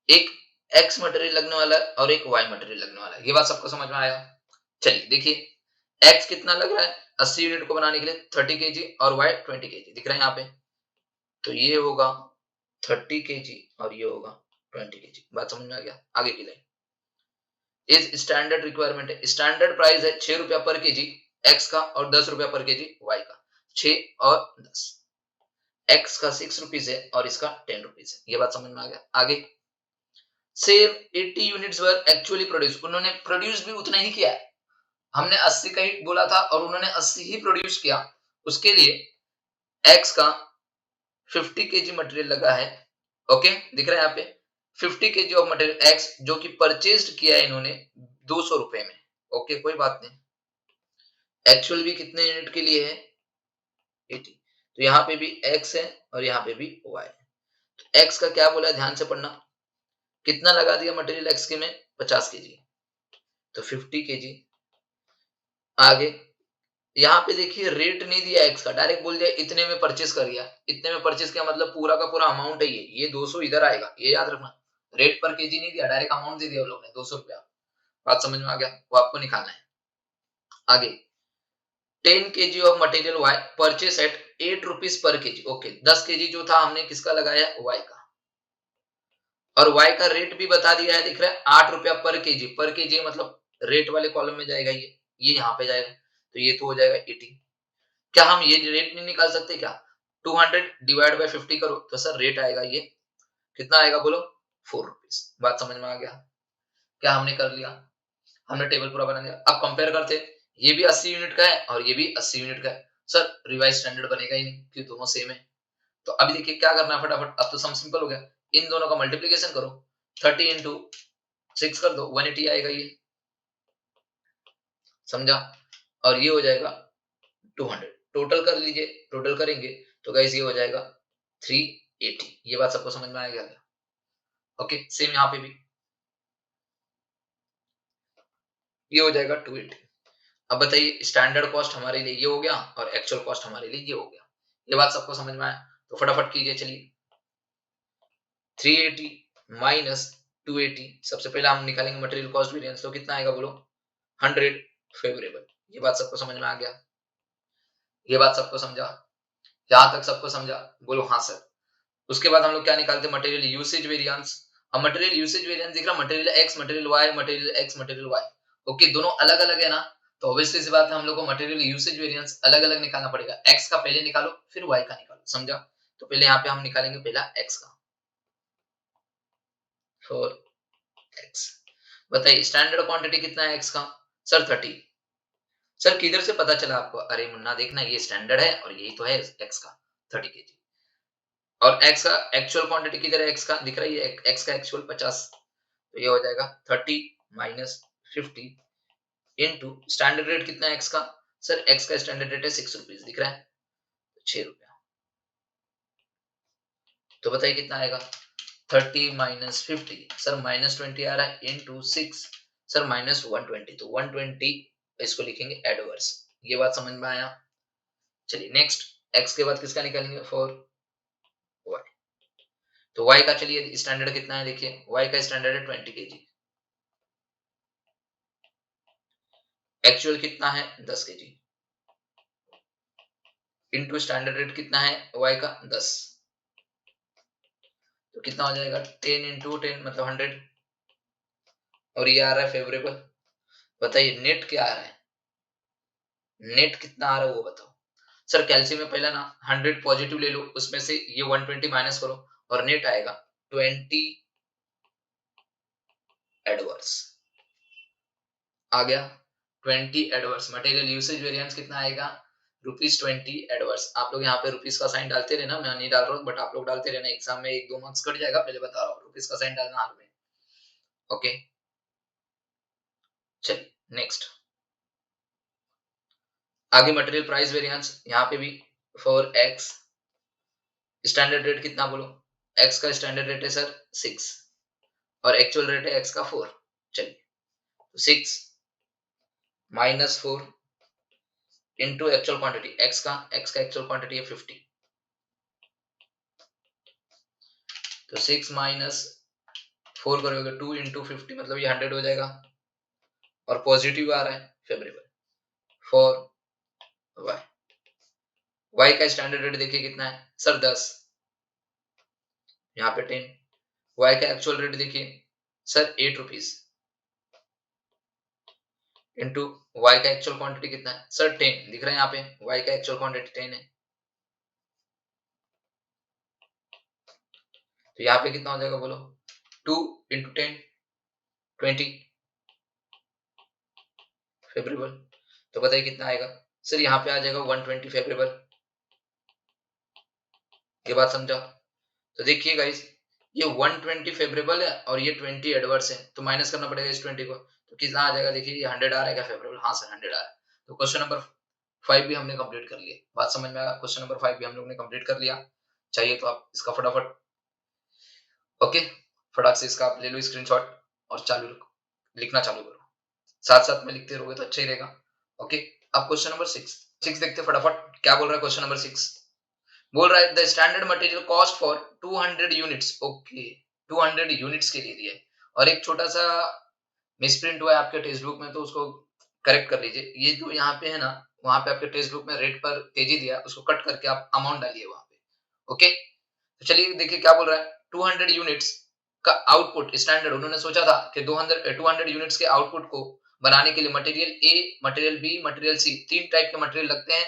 एक एक्स मटेरियल लगने वाला है और एक वाई मटेरियल लगने वाला है। ये बात सबको समझ में आया? चलिए देखिए एक्स कितना लग रहा है 80 यूनिट को बनाने के लिए, 30 केजी, और वाई 20 केजी दिख रहा है यहाँ पे। तो ये होगा 30 केजी और ये होगा 20 केजी। बात समझ में आ गया? आगे की लाइन इज स्टैंडर्ड रिक्वायरमेंट है, स्टैंडर्ड प्राइस है 6 रुपया पर केजी एक्स का और 10 रुपया पर केजी वाई का, 6 और 10, एक्स का 6 रुपीज है और इसका 10 रुपीज है। ये बात समझ में आ गया। आगे same 80 units were actually produce, उन्होंने प्रोड्यूस भी उतना ही किया है, हमने 80 का ही बोला था और उन्होंने 80 ही प्रोड्यूस किया, उसके लिए एक्स का 50 केजी मटेरियल लगा है। ओके दिख रहा है यहाँ पे 50 केजी ऑफ मटेरियल एक्स जो कि परचेज्ड किया है इन्होंने 200 रुपए में। ओके कोई बात नहीं, एक्चुअल भी कितने यूनिट के लिए है 80, तो यहाँ पे भी एक्स है और यहाँ पे भी वाई है। तो एक्स का क्या बोला ध्यान से पढ़ना, कितना लगा दिया मटेरियल एक्स के में 50 केजी, तो 50 केजी। आगे यहाँ पे देखिए रेट नहीं दिया एक्स का, डायरेक्ट बोल दिया इतने में परचेस कर दिया, इतने में परचेस किया मतलब पूरा का पूरा अमाउंट है ये 200 इधर आएगा, ये याद रखना। रेट पर केजी नहीं दिया, डायरेक्ट अमाउंट दे दिया लोग ने 200 रुपया। बात समझ में आ गया, वो आपको निकालना है। आगे 10 kg of material Y purchase at 8 rupees per kg. Okay 10 kg जो था हमने किसका लगाया वाई का, और वाई का रेट भी बता दिया है, दिख रहा है 8 रुपया पर केजी मतलब रेट वाले कॉलम में जाएगा ये यहाँ पे जाएगा, तो ये तो हो जाएगा 80। क्या हम ये रेट नहीं निकाल सकते क्या, 200 डिवाइड बाय 50 करो तो सर रेट आएगा ये कितना आएगा बोलो 4 रुपीज। बात समझ में आ गया, क्या हमने कर लिया, हमने टेबल पूरा बना दिया। अब कंपेयर करते, ये भी 80 यूनिट का है और ये भी 80 यूनिट का है, सर रिवाइज स्टैंडर्ड बनेगा ही नहीं क्योंकि दोनों सेम है। तो अभी देखिए क्या करना है फटाफट, अब तो सम सिंपल हो गया, इन दोनों का मल्टीप्लीकेशन करो, 30 इंटू 6 कर दो 180 आएगा ये, समझा, और ये हो जाएगा 200। टोटल कर लीजिए, टोटल करेंगे तो गाइस ये हो जाएगा 380। ये बात सबको समझ में आ गया। ओके सेम यहाँ पे भी ये हो जाएगा 280। अब बताइए स्टैंडर्ड कॉस्ट हमारे लिए ये हो गया और एक्चुअल कॉस्ट हमारे लिए ये हो गया। ये बात सबको समझ में आया, तो फटाफट कीजिए चलिए। 380 माइनस 280, सबसे पहले हम निकालेंगे मटेरियल कॉस्ट वेरिएंस, तो कितना आएगा बोलो 100 फेवरेबल। ये बात सबको समझ में आ गया, ये बात सबको समझा, यहां तक सबको समझा बोलो हाँ सर। उसके बाद हम लोग क्या निकालते हैं मटेरियल यूसेज वेरिएंस। अब मटेरियल यूसेज वेरिएंस दिख रहा, material X material Y, material X material Y, okay दोनों अलग अलग है ना, तो ऑब्वियसली सी बात है हम लोग को मटेरियल यूसेज वेरिएंस अलग अलग निकालना पड़ेगा। एक्स का पहले निकालो फिर वाई का निकालो, समझा। तो पहले यहाँ पे हम निकालेंगे पहला एक्स का, फॉर एक्स बताइए स्टैंडर्ड क्वांटिटी कितना है एक्स का, सर 30। सर किधर से पता चला आपको, अरे मुन्ना देखना ये स्टैंडर्ड है और यही तो है एक्स का 30 केजी, और एक्स का एक्चुअल क्वांटिटी किधर है, एक्स का दिख रहा है एक्स का एक्चुअल 50, तो ये हो जाएगा 30 माइनस 50 इनटू स्टैंडर्ड रेट कितना है एक्स का, सर एक्स का स्टैंडर्ड रेट है 6 रुपीज दिख रहा है, 6 रुपया। तो बताइए कितना आएगा 30 माइनस 50, सर माइनस 20 आ रहा है इनटू 6, सर माइनस 120, तो 120 इसको लिखेंगे एडवर्स। ये बात समझ में आया। चलिए नेक्स्ट एक्स के बाद किसका निकालेंगे फॉर वाई, तो वाई का चलिए स्टैंडर्ड कितना है देखिए, वाई का स्टैंडर्ड है 20 केजी, एक्चुअल कितना है 10 केजी, इनटू स्टैंडर्ड रेट कितना है वाई का 10, तो कितना हो जाएगा 10 इंटू 10 मतलब 100, और ये आ रहा है फेवरेबल। बताइए नेट क्या आ रहा है, नेट कितना आ रहा है वो बताओ। सर कैल्शियम में पहला ना 100 पॉजिटिव ले लो, उसमें से ये 120 माइनस करो और नेट आएगा 20 एडवर्स। आ गया 20 एडवर्स, मटेरियल यूसेज वेरिएंस कितना आएगा ₹20 एडवर्स। आप लोग यहाँ पे रुपीस का साइन डालते रहना, मैं नहीं डाल रहा हूँ बट आप लोग डालते रहना, एग्जाम में 1-2 मार्क्स कट जाएगा, पहले बता रहा हूँ रुपीस का साइन डालना हाल में। ओके चलिए नेक्स्ट आगे मटेरियल प्राइस वेरिएंस, यहाँ पे भी फॉर एक्स स्टैंडर्ड रेट कितना बोलो, एक्स का स्टैंडर्ड रेट है सर 6 और एक्चुअल रेट है एक्स का 4, चलिए तो 6 minus 4 into actual quantity x का एक्चुअल क्वांटिटी है 50, तो 6 माइनस 4 करोगे 2 इंटू 50 मतलब ये 100 हो जाएगा, और पॉजिटिव आ रहा है फेवरेबल फॉर वाई। वाई का स्टैंडर्ड रेट देखिए कितना है सर 10, यहाँ पे 10, वाई का एक्चुअल रेट देखिए सर 8 रुपीज, इंटू वाई का एक्चुअल क्वांटिटी कितना है सर 10 दिख रहा है यहाँ पे, वाई का एक्चुअल क्वांटिटी 10 है, तो यहाँ पे कितना हो जाएगा बोलो, 2 इंटू 10 20 फेवरेबल, तो बताइए कितना आएगा सर, यहाँ पे आ जाएगा 120 फेवरेबल। ये बात समझा, तो देखिए गाइस ये 120 फेवरेबल है और ये 20 एडवर्स है, तो माइनस करना पड़ेगा इस 20 को, तो कितना आ जाएगा देखिए, ये 100 आ रहा है क्या फेवरेबल, हाँ सर 100 आ रहा है। तो क्वेश्चन नंबर 5 भी हमने कंप्लीट कर लिया, बात समझ में आया, क्वेश्चन नंबर 5 भी हम लोग ने कंप्लीट कर लिया। चाहिए तो आप इसका फटाफट ओके फटाक से इसका आप ले लो स्क्रीनशॉट और चालू रखो, लिखना चालू करो, साथ साथ में लिखते रहोगे तो अच्छा ही रहेगा। ओके, अब क्वेश्चन नंबर 6 देखते फटाफट, क्या बोल रहा है क्वेश्चन नंबर 6, बोल रहा है the standard material cost for 200 units, okay 200 units के लिए दिया है, और एक छोटा सा मिसप्रिंट हुआ है आपके टेक्स्ट बुक में, तो उसको करेक्ट कर लीजिए, ये जो यहाँ पे है ना, वहां पे आपके टेक्स्ट बुक में रेट पर केजी दिया है, उसको कट करके आप अमाउंट डालिए वहां पे। ओके, तो चलिए देखिए क्या बोल रहा है, 200 यूनिट्स का आउटपुट स्टैंडर्ड, उन्होंने सोचा था कि 200 यूनिट्स के आउटपुट को बनाने के लिए material A, material B, material C, तीन टाइप के मटेरियल लगते हैं।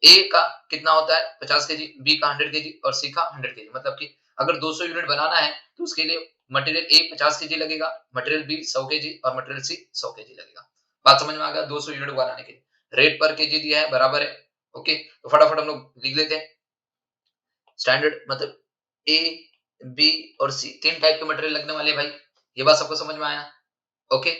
ए का कितना होता है 50 केजी, बी का 100 केजी और सी का 100 केजी, मतलब कि अगर 200 यूनिट बनाना है तो उसके लिए मटेरियल ए 50 केजी लगेगा, मटेरियल बी 100 केजी और मटेरियल सी 100 केजी लगेगा। बात समझ में आ गया, 200 यूनिट बनाने के लिए रेट पर केजी दिया है बराबर है। ओके, तो फटाफट हम लोग लिख लेते हैं, स्टैंडर्ड मतलब ए, बी और सी तीन टाइप के मटेरियल लगने वाले भाई, ये बात सबको समझ में आया। ओके,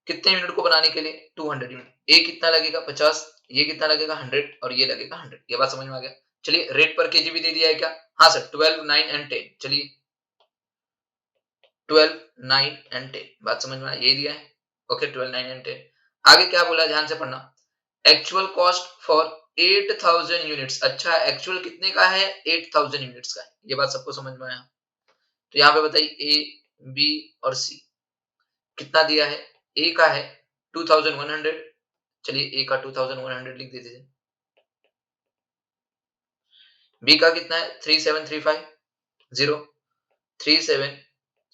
कितने यूनिट को बनाने के लिए 200 यूनिट, ए कितना लगेगा 50, ये कितना लगेगा 100 और ये लगेगा 100, ये बात समझ में आ गया। चलिए रेट पर केजी भी दे दिया है क्या, हाँ सर 12 9 एंड 10, चलिए 12 9 एंड 10, बात समझ में आया, ये दिया है। ओके 12 9 एंड 10, आगे क्या बोला ध्यान से पढ़ना, एक्चुअल कॉस्ट फॉर 8000 यूनिट्स, अच्छा एक्चुअल कितने का है 8000 यूनिट्स का है, ये बात सबको समझ में आया। तो यहाँ पे बताइए ए, बी और सी कितना दिया है, ए का है 2100, चलिए ए का 2100 लिख देते थे, बी का कितना है 3735 37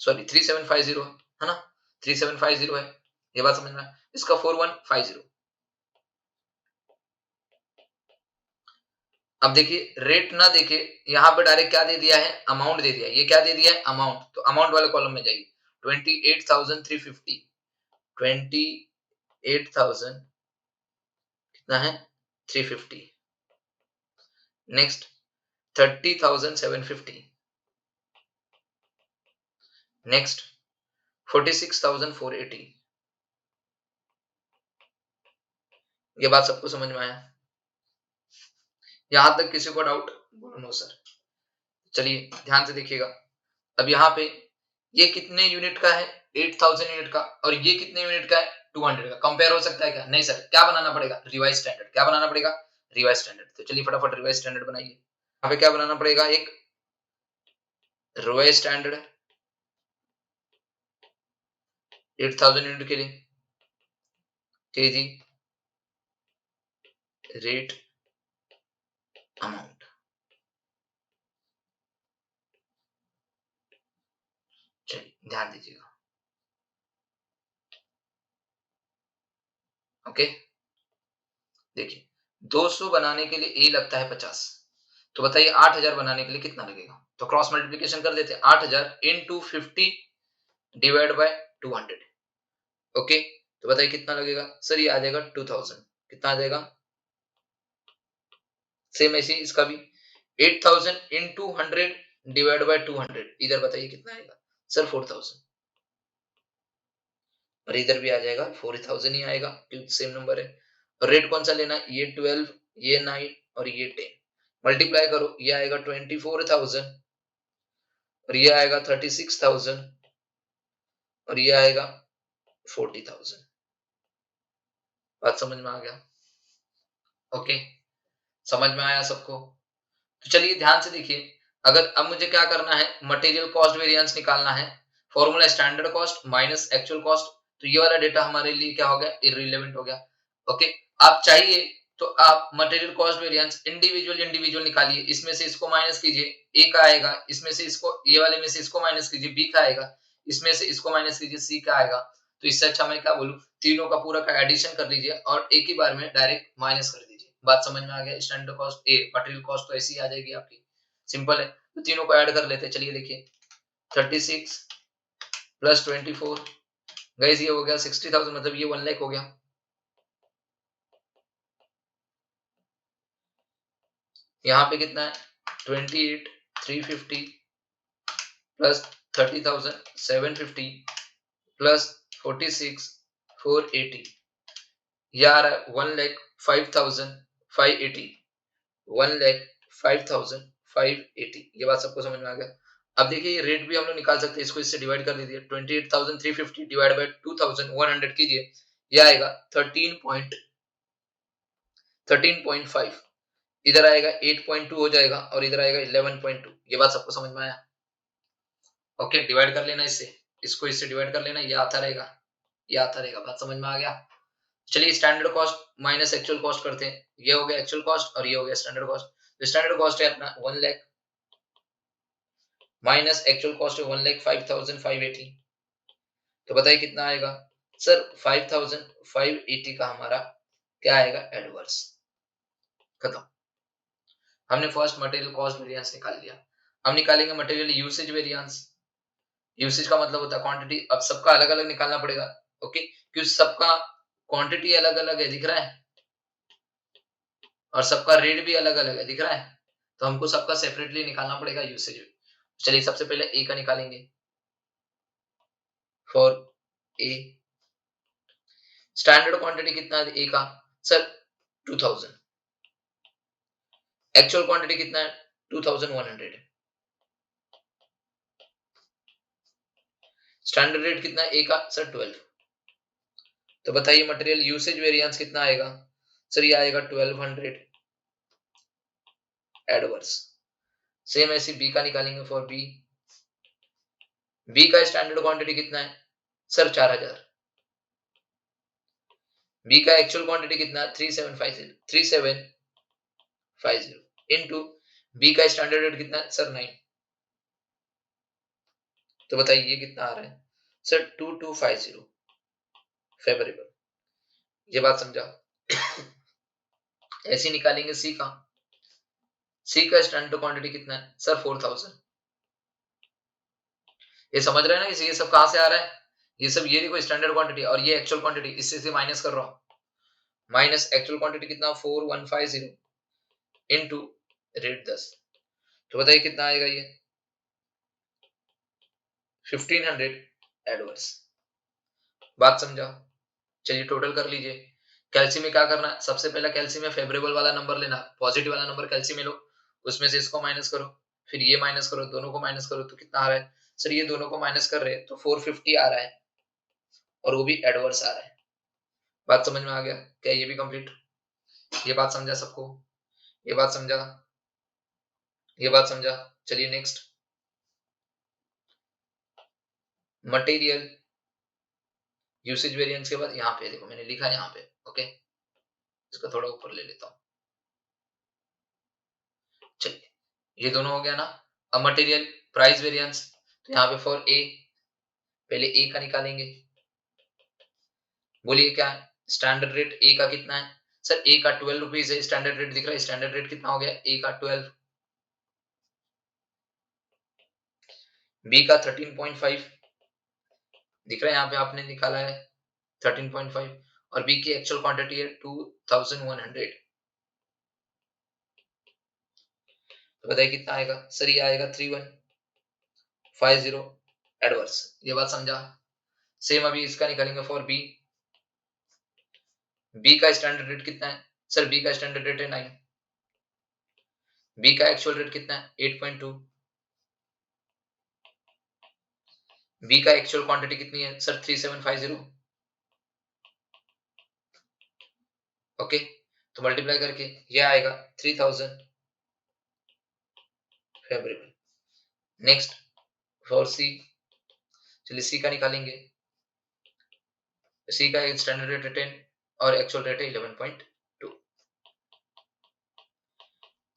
सॉरी 3750 है ना, 3750 है, ये बात समझ में आया, इसका 4150। अब देखिए रेट ना देखे, यहाँ पे डायरेक्ट क्या दे दिया है, अमाउंट दे दिया है, ये क्या दे दिया है अमाउंट, तो अमाउंट वाले कॉलम में जाइए, 28,350, 28,000 कितना है 350, नेक्स्ट 30,750, नेक्स्ट 46,480, ये बात सबको समझ में आया, यहां तक किसी को डाउट, बोलो नो सर। चलिए ध्यान से देखिएगा, अब यहाँ पे ये कितने यूनिट का है 8000 यूनिट का, और ये कितने यूनिट का है 200 का, कंपेयर हो सकता है क्या, नहीं सर, क्या बनाना पड़ेगा रिवाइज स्टैंडर्ड, क्या बनाना पड़ेगा रिवाइज स्टैंडर्ड, तो चलिए फटाफट रिवाइज स्टैंडर्ड बनाइए, यहाँ पे क्या बनाना पड़ेगा, एक रिवाइज स्टैंडर्ड 8000 यूनिट के लिए, केजी रेट अमाउंट, चलिए ध्यान दीजिएगा। ओके, देखिए 200 बनाने के लिए ए लगता है 50, तो बताइए 8000 बनाने के लिए कितना लगेगा, तो क्रॉस मल्टीप्लिकेशन कर देते हैं, 8000 इंटू 50 डिवाइड बाय 200, ओके, तो बताइए कितना लगेगा सर, ये आ जाएगा 2000, कितना आ जाएगा, सेम ऐसे ही इसका भी 8000 इंटू 100 डिवाइड बाय 200, इधर बताइए कितना आएगा सर 4000, और इधर भी आ जाएगा 4000 ही आएगा क्योंकि सेम नंबर है, और रेट कौन सा लेना है, ये 12, ये 9 और ये 10, मल्टीप्लाई करो, ये आएगा 24,000 और ये आएगा 36,000 और ये आएगा 40,000, बात समझ में आ गया। ओके, समझ में आया सबको, तो चलिए ध्यान से देखिए, अगर अब मुझे क्या करना है, मटेरियल कॉस्ट वेरिएंस निकालना है, formula standard cost minus actual cost, तो ये वाला डेटा हमारे लिए क्या हो गया इररिलेवेंट हो गया। ओके, आप चाहिए तो आप material cost variance individual individual निकालिए, इसमें से इसको माइनस कीजिए, ए का आएगा, इसमें से इसको, ये वाले में से इसको माइनस कीजिए, बी का आएगा, इसमें से इसको माइनस कीजिए, सी का आएगा, तो इससे अच्छा मैं क्या बोलूं, तीनों का पूरा का एडिशन कर लीजिए और एक ही बार में डायरेक्ट माइनस कर दीजिए। बात समझ में आ गया? Standard cost a material cost तो ऐसी ही आ जाएगी आपकी, सिंपल है। तो तीनों को ऐड कर लेते हैं। चलिए देखिए 36 प्लस 24 गाइस ये हो गया 60,000, मतलब ये 1 लाख हो गया। यहाँ पे कितना है 28,350 प्लस 30,750 प्लस 46,480, ये आ रहा है 1,05,580, 1,05,580। ये बात सबको समझ में आ गया? अब देखिए ये रेट भी हम लोग निकाल सकते हैं, इसको इससे डिवाइड कर दीजिए। 28,350 डिवाइड बाय 2,100 कीजिए, ये आएगा 13.5, इधर आएगा 8.2 हो जाएगा और इधर आएगा 11.2। ये बात सबको समझ में आया? ओके, डिवाइड कर लेना इससे, इसको इससे डिवाइड कर लेना, ये आता रहेगा, ये आता रहेगा। बात समझ में आ गया? चलिए standard cost minus actual cost करते हैं। ये हो गया एक्चुअल कॉस्ट और ये हो गया स्टैंडर्ड कॉस्ट। तो स्टैंडर्ड कॉस्ट है अपना 1 लाख माइनस एक्चुअल कॉस्ट है 1,05,580। तो बताइए कितना आएगा सर? 5,580 का हमारा क्या आएगा? एडवर्स। खत्म। हमने फर्स्ट मटेरियल कॉस्ट वेरिएंस निकाल लिया। हम निकालेंगे मटेरियल यूसेज वेरिएंस। यूसेज का मतलब होता है क्वांटिटी। अब सबका अलग अलग निकालना पड़ेगा, ओके, क्योंकि सबका क्वांटिटी अलग अलग है, दिख रहा है, और सबका रेट भी अलग अलग है, दिख रहा है। तो हमको सबका सेपरेटली निकालना पड़ेगा यूसेज। चलिए सबसे पहले ए का निकालेंगे। फॉर ए स्टैंडर्ड क्वांटिटी कितना है ए का? सर 2000। एक्चुअल क्वांटिटी कितना है? 2100। स्टैंडर्ड रेट कितना है ए का? सर 12। तो बताइए मटेरियल यूसेज वेरिएंस कितना आएगा? सर ये आएगा 1200 एडवर्स। सेम ऐसे बी का निकालेंगे। फॉर बी, बी का स्टैंडर्ड क्वांटिटी कितना है? सर 4000। बी का एक्चुअल क्वांटिटी कितना है? 3750 इनटू बी का स्टैंडर्ड रेट कितना है? सर 9। तो बताइए ये कितना आ रहा है? Sir 2250 favourable. ये बात समझा? ऐसे निकालेंगे सी का। सी का स्टैंडर्ड क्वांटिटी कितना है? सर 4000। ये समझ रहे हैं ना ये सब कहां से आ रहा है? ये सब ये देखो स्टैंडर्ड क्वांटिटी और ये एक्चुअल क्वांटिटी, इससे से माइनस कर रहा हूं। माइनस एक्चुअल क्वांटिटी कितना? 4150 इनटू रेट 10। तो बताइए कितना आएगा ये? 1500 एडवर्स। बात समझा? चलिए टोटल कर लीजिए। कैल्शियम में क्या करना है? सबसे पहला कैल्शियम में फेवरेबल वाला नंबर लेना, पॉजिटिव वाला नंबर कैल्शियम में लो, उसमें से इसको माइनस करो, फिर ये माइनस करो, दोनों को माइनस करो, तो कितना आ रहा है? सर ये दोनों को माइनस कर रहे हैं तो 450 आ रहा है, और वो भी एडवर्स आ रहा है। बात समझ में आ गया? क्या ये भी कंप्लीट? ये बात समझा सबको? ये बात समझा? ये बात समझा? चलिए नेक्स्ट, मटेरियल यूसेज वेरिएंस के बाद यहाँ पे देखो मैंने लिखा है यहाँ पे, ओके, इसको थोड़ा ऊपर ले लेता हूँ। चलिए ये दोनों हो गया ना। अब मटेरियल प्राइस वेरिएंस, तो यहाँ पे फॉर ए, पहले ए का निकालेंगे। बोलिए क्या है? स्टैंडर्ड रेट ए का कितना है? सर ए का 12 रुपीज है, स्टैंडर्ड रेट दिख रहा है। स्टैंडर्ड रेट कितना हो गया? ए का 12। बी का 13.5 दिख रहा है, यहाँ पे आपने निकाला है 13.5, और बी की एक्चुअल क्वांटिटी है 2100। तो बताइए कितना आएगा? सर ये आएगा 3150 एडवर्स। ये बात समझा? सेम अभी इसका निकालेंगे फॉर बी। बी का स्टैंडर्ड रेट कितना है? सर बी का स्टैंडर्ड रेट है 9। बी का एक्चुअल रेट कितना है? 8.2। बी का एक्चुअल क्वांटिटी कितनी है? सर 3750। ओके, तो मल्टीप्लाई करके ये आएगा 3000 फेवरेबल। नेक्स्ट फॉर सी, चलिए सी का निकालेंगे। सी का स्टैंडर्ड रेट है 10 और एक्चुअल रेट है 11.2।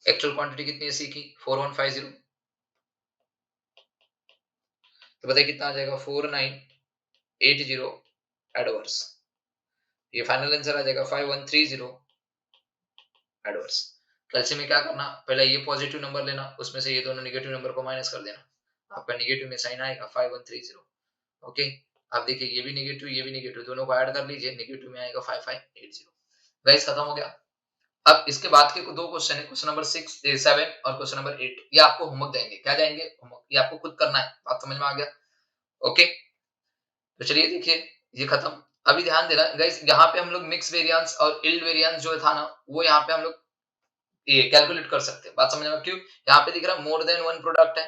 एक्चुअल क्वांटिटी कितनी है सी की? 4150। तो बताइए कितना आ जाएगा? 4980 एडवर्स। ये फाइनल आंसर आ जाएगा 5130 एडवर्स। कैल्शियम में क्या करना, पहले ये पॉजिटिव नंबर लेना, उसमें से ये दोनों नेगेटिव नंबर को माइनस कर देना, आपका नेगेटिव में साइन आएगा 5130। ओके, अब देखिए ये भी नेगेटिव दोनों को ऐड कर लीजिए, नेगेटिव में आएगा 5580। गाइस खत्म हो गया। अब इसके बाद के दो क्वेश्चन है, क्वेश्चन नंबर 7 और क्वेश्चन नंबर 8। ये आपको होमवर्क देंगे, क्या जाएंगे होमवर्क, ये आपको खुद करना है। बात समझ में आ गया? ओके, तो चलिए देखिए ये खत्म। अभी ध्यान देना गाइस, यहाँ पे हम लोग मिक्स वेरिएंस और इल्ड वेरिएंस जो था ना, वो यहाँ पे हम लोग ये कैलकुलेट कर सकते हैं। बात समझ में? क्यों? यहाँ पे दिख रहा है मोर देन वन प्रोडक्ट है।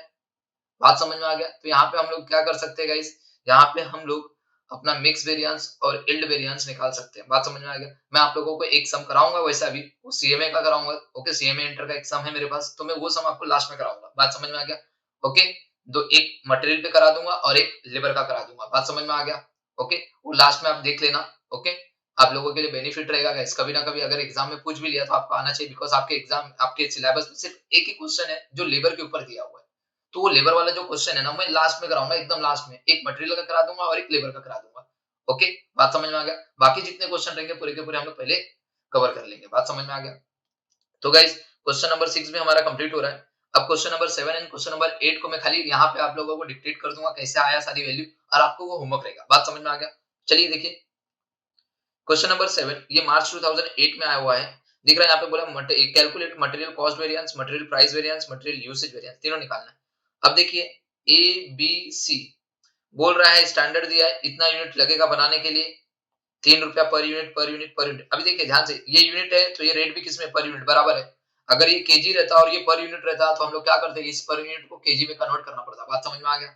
बात समझ में आ गया? तो यहाँ पे हम लोग क्या कर सकते हैं गाइस, यहाँ पे हम लोग अपना मिक्स वेरिएंस और इल्ड वेरिएंस निकाल सकते हैं। बात समझ में आ गया? मैं आप लोगों को एक सम कराऊंगा, वैसे अभी वो सीएमए का कराऊंगा। ओके, सीएमए इंटर का एक सम है मेरे पास, तो मैं वो सम आपको लास्ट में कराऊंगा। बात समझ में आ गया? ओके, दो, एक मटेरियल पे करा दूंगा और एक लेबर का करा दूंगा। बात समझ में आ गया? ओके, वो लास्ट में आप देख लेना। ओके, आप लोगों के लिए बेनिफिट रहेगा गाइस, कभी ना कभी अगर एग्जाम में पूछ भी लिया तो आपको आना चाहिए, बिकॉज आपके एग्जाम, आपके सिलेबस में सिर्फ एक ही क्वेश्चन है जो लेबर के ऊपर दिया हुआ है। तो वो लेबर वाला जो क्वेश्चन है ना, मैं लास्ट में कराऊंगा, एकदम लास्ट में एक मटेरियल का करा दूंगा और एक लेबर का करा दूंगा। ओके, बात समझ में आ गया? बाकी जितने क्वेश्चन रहेंगे पूरे के पूरे हम लोग पहले कवर कर लेंगे। बात समझ में आ गया? तो गाइस क्वेश्चन नंबर 6 में हमारा कंप्लीट हो रहा है। अब question number 7 and question number 8 को मैं खाली यहाँ पे आप लोगों को डिक्टेट कर दूंगा कैसे आया सारी वैल्यू, और आपको वो होमवर्क रहेगा। बात समझ में आ गया? चलिए देखिए क्वेश्चन नंबर 7, ये मार्च 2008 में आया हुआ है। दिख रहा है यहाँ पे बोला calculate material cost variance, material price variance, material usage variance, तीनों निकालना है। अब देखिए ए बी सी बोल रहा है, स्टैंडर्ड दिया है, इतना यूनिट लगेगा बनाने के लिए, 3 रुपया per unit per unit per unit. अभी देखिए ध्यान से, ये यूनिट है तो ये रेट भी किसमें, पर यूनिट बराबर है। अगर ये केजी रहता और ये पर यूनिट रहता तो हम लोग क्या करते, इस पर यूनिट को केजी में कन्वर्ट करना पड़ता। बात समझ में आ गया?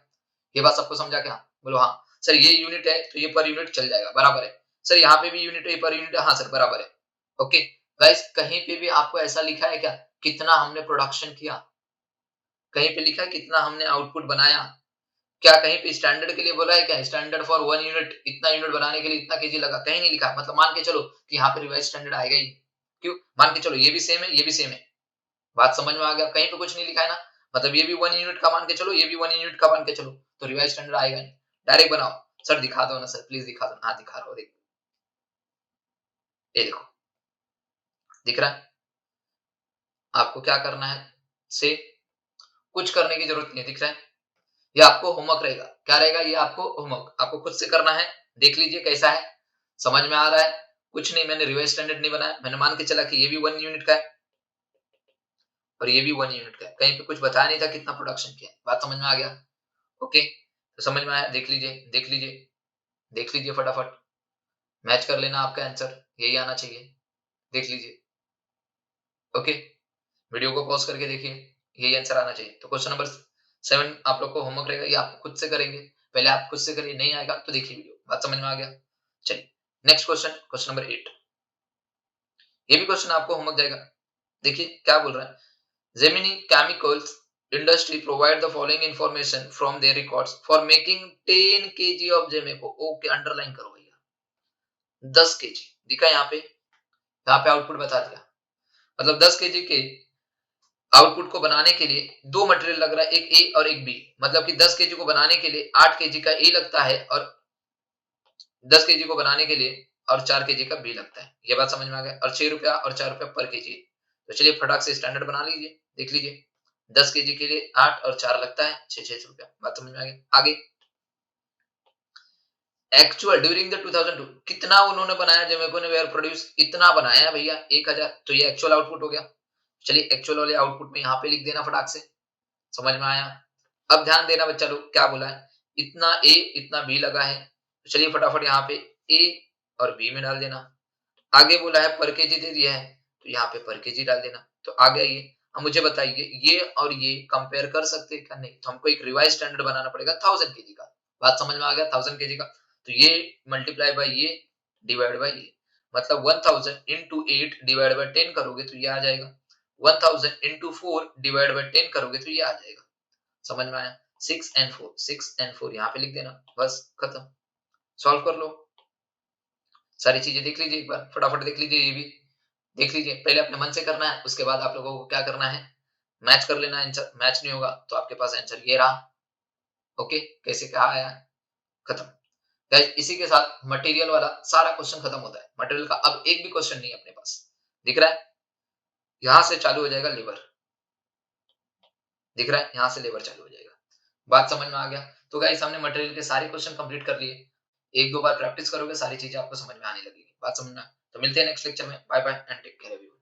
ये बात सबको समझा क्या? बोलो हाँ सर, ये यूनिट है तो ये पर यूनिट चल जाएगा, बराबर है। सर यहाँ पे भी यूनिट है, पर यूनिट है, हाँ सर बराबर है। ओके गाइस, कहीं पे भी आपको ऐसा लिखा है क्या कितना हमने प्रोडक्शन किया? कहीं पे लिखा है कितना हमने आउटपुट बनाया? क्या कहीं पे स्टैंडर्ड के लिए बोला है क्या, स्टैंडर्ड फॉर 1 यूनिट, इतना यूनिट बनाने के लिए इतना केजी लगा? कहीं नहीं लिखा। मतलब मान के चलो कि यहाँ पे रिवाइज स्टैंडर्ड आएगा ही। क्यों? मान के चलो ये भी सेम है, ये भी सेम है। बात समझ में आ गया? कहीं पे कुछ नहीं लिखा है ना, मतलब ये भी 1 यूनिट का मान के चलो, ये भी 1 यूनिट का मान के चलो, तो रिवाइज स्टैंडर्ड आएगा नहीं। डायरेक्ट बनाओ। सर दिखा दो ना सर, प्लीज दिखा दो। हाँ दिखा रहा हूँ, ये देखो दिख रहा है? आपको क्या करना है, से कुछ करने की जरूरत नहीं है, दिख रहा है? ये आपको होमवर्क रहेगा। क्या रहेगा? ये आपको होमवर्क, आपको खुद से करना है। देख लीजिए कैसा है, समझ में आ रहा है? कुछ नहीं, मैंने रिवाइज स्टैंडर्ड नहीं बनाया, मैंने मान के चला कि ये भी 1 यूनिट का है और ये भी 1 यूनिट का है। कहीं पे कुछ बताया नहीं था कितना प्रोडक्शन किया। बात समझ में आ गया? ओके, तो समझ में आया? देख लीजिए देख लीजिए देख लीजिए, फटाफट मैच कर लेना, आपका आंसर यही आना चाहिए। देख लीजिए। ओके, वीडियो को पॉज करके देखिए, यही आंसर आना चाहिए। तो क्वेश्चन नंबर 7 आप लोग को होमवर्क रहेगा, ये आप खुद से करेंगे। पहले आप खुद से करिए, नहीं आएगा तो देखिए वीडियो। बात समझ में आ गया? चलिए नेक्स्ट क्वेश्चन, क्वेश्चन नंबर 8। ये भी क्वेश्चन आपको होमवर्क जाएगा। देखिए क्या बोल रहा है, Gemini Chemicals industry provide the following information from their records for making 10 kg of Gemeco। Okay, underline करो भैया, 10 kg दिखा यहाँ पे आउटपुट बता दिया। मतलब 10 kg के आउटपुट को बनाने के लिए दो मटेरियल लग रहा है, एक ए और एक बी। मतलब कि 10 केजी को बनाने के लिए 8 केजी का ए लगता है और 10 केजी को बनाने के लिए और 4 केजी का बी लगता है। ये बात समझ में आ गया? और 6 रुपया और 4 रुपया पर केजी। तो चलिए फटाक से स्टैंडर्ड बना लीजिए, देख लीजिए 10 केजी के लिए 8 और 4 लगता है, 6 रुपया। बात समझ में आ गया? आगे एक्चुअल ड्यूरिंग द 2002 कितना उन्होंने बनाया, जेमेको ने वेयर प्रोड्यूस इतना बनाया भैया 1000। तो ये एक्चुअल आउटपुट हो गया। चलिए एक्चुअल वाले आउटपुट में यहाँ पे लिख देना फटाक से। समझ में आया? अब ध्यान देना बच्चा लोग, क्या बोला है, इतना ए इतना बी लगा है। तो चलिए फटाफट यहाँ पे ए और बी में डाल देना। आगे बोला है पर केजी दे दिया है, तो यहाँ पे पर केजी डाल देना। तो आ गया ये। अब मुझे बताइए ये और ये कंपेयर कर सकते हैं क्या? नहीं, तो हमको एक रिवाइज स्टैंडर्ड बनाना पड़ेगा 1000 केजी का। बात समझ में आ गया? 1000 केजी का, तो ये मल्टीप्लाई बाय ये डिवाइड बाय ये, मतलब 1000 इंटू 8 डिवाइड बाय 10 करोगे तो ये आ जाएगा। 1000 इंटू 4 डिवाइड बाय 10 करोगे तो ये आ जाएगा। समझ में आया? 6 and 4 यहाँ पे लिख देना, बस खत्म। सॉल्व कर लो, सारी चीजें देख लीजिए एक बार, फटाफट देख लीजिए। ये भी देख लीजिए, पहले अपने मन से करना है, उसके बाद आप लोगों को क्या करना है, मैच कर लेना आंसर। मैच नहीं होगा तो आपके पास आंसर ये रहा। ओके, कैसे क्या आया, खत्म। गाइस इसी के साथ मटेरियल वाला सारा क्वेश्चन खत्म होता है। मटेरियल का अब एक भी क्वेश्चन नहीं है अपने पास, दिख रहा है? यहां से चालू हो जाएगा लेबर, दिख रहा है? यहां से लेबर चालू हो जाएगा। बात समझ में आ गया? तो गाइस हमने मटेरियल के सारे क्वेश्चन कंप्लीट कर लिए। एक दो बार प्रैक्टिस करोगे सारी चीजें आपको समझ में आने लगेगी। बात समझना? तो मिलते हैं नेक्स्ट लेक्चर में। Bye bye and take care everyone.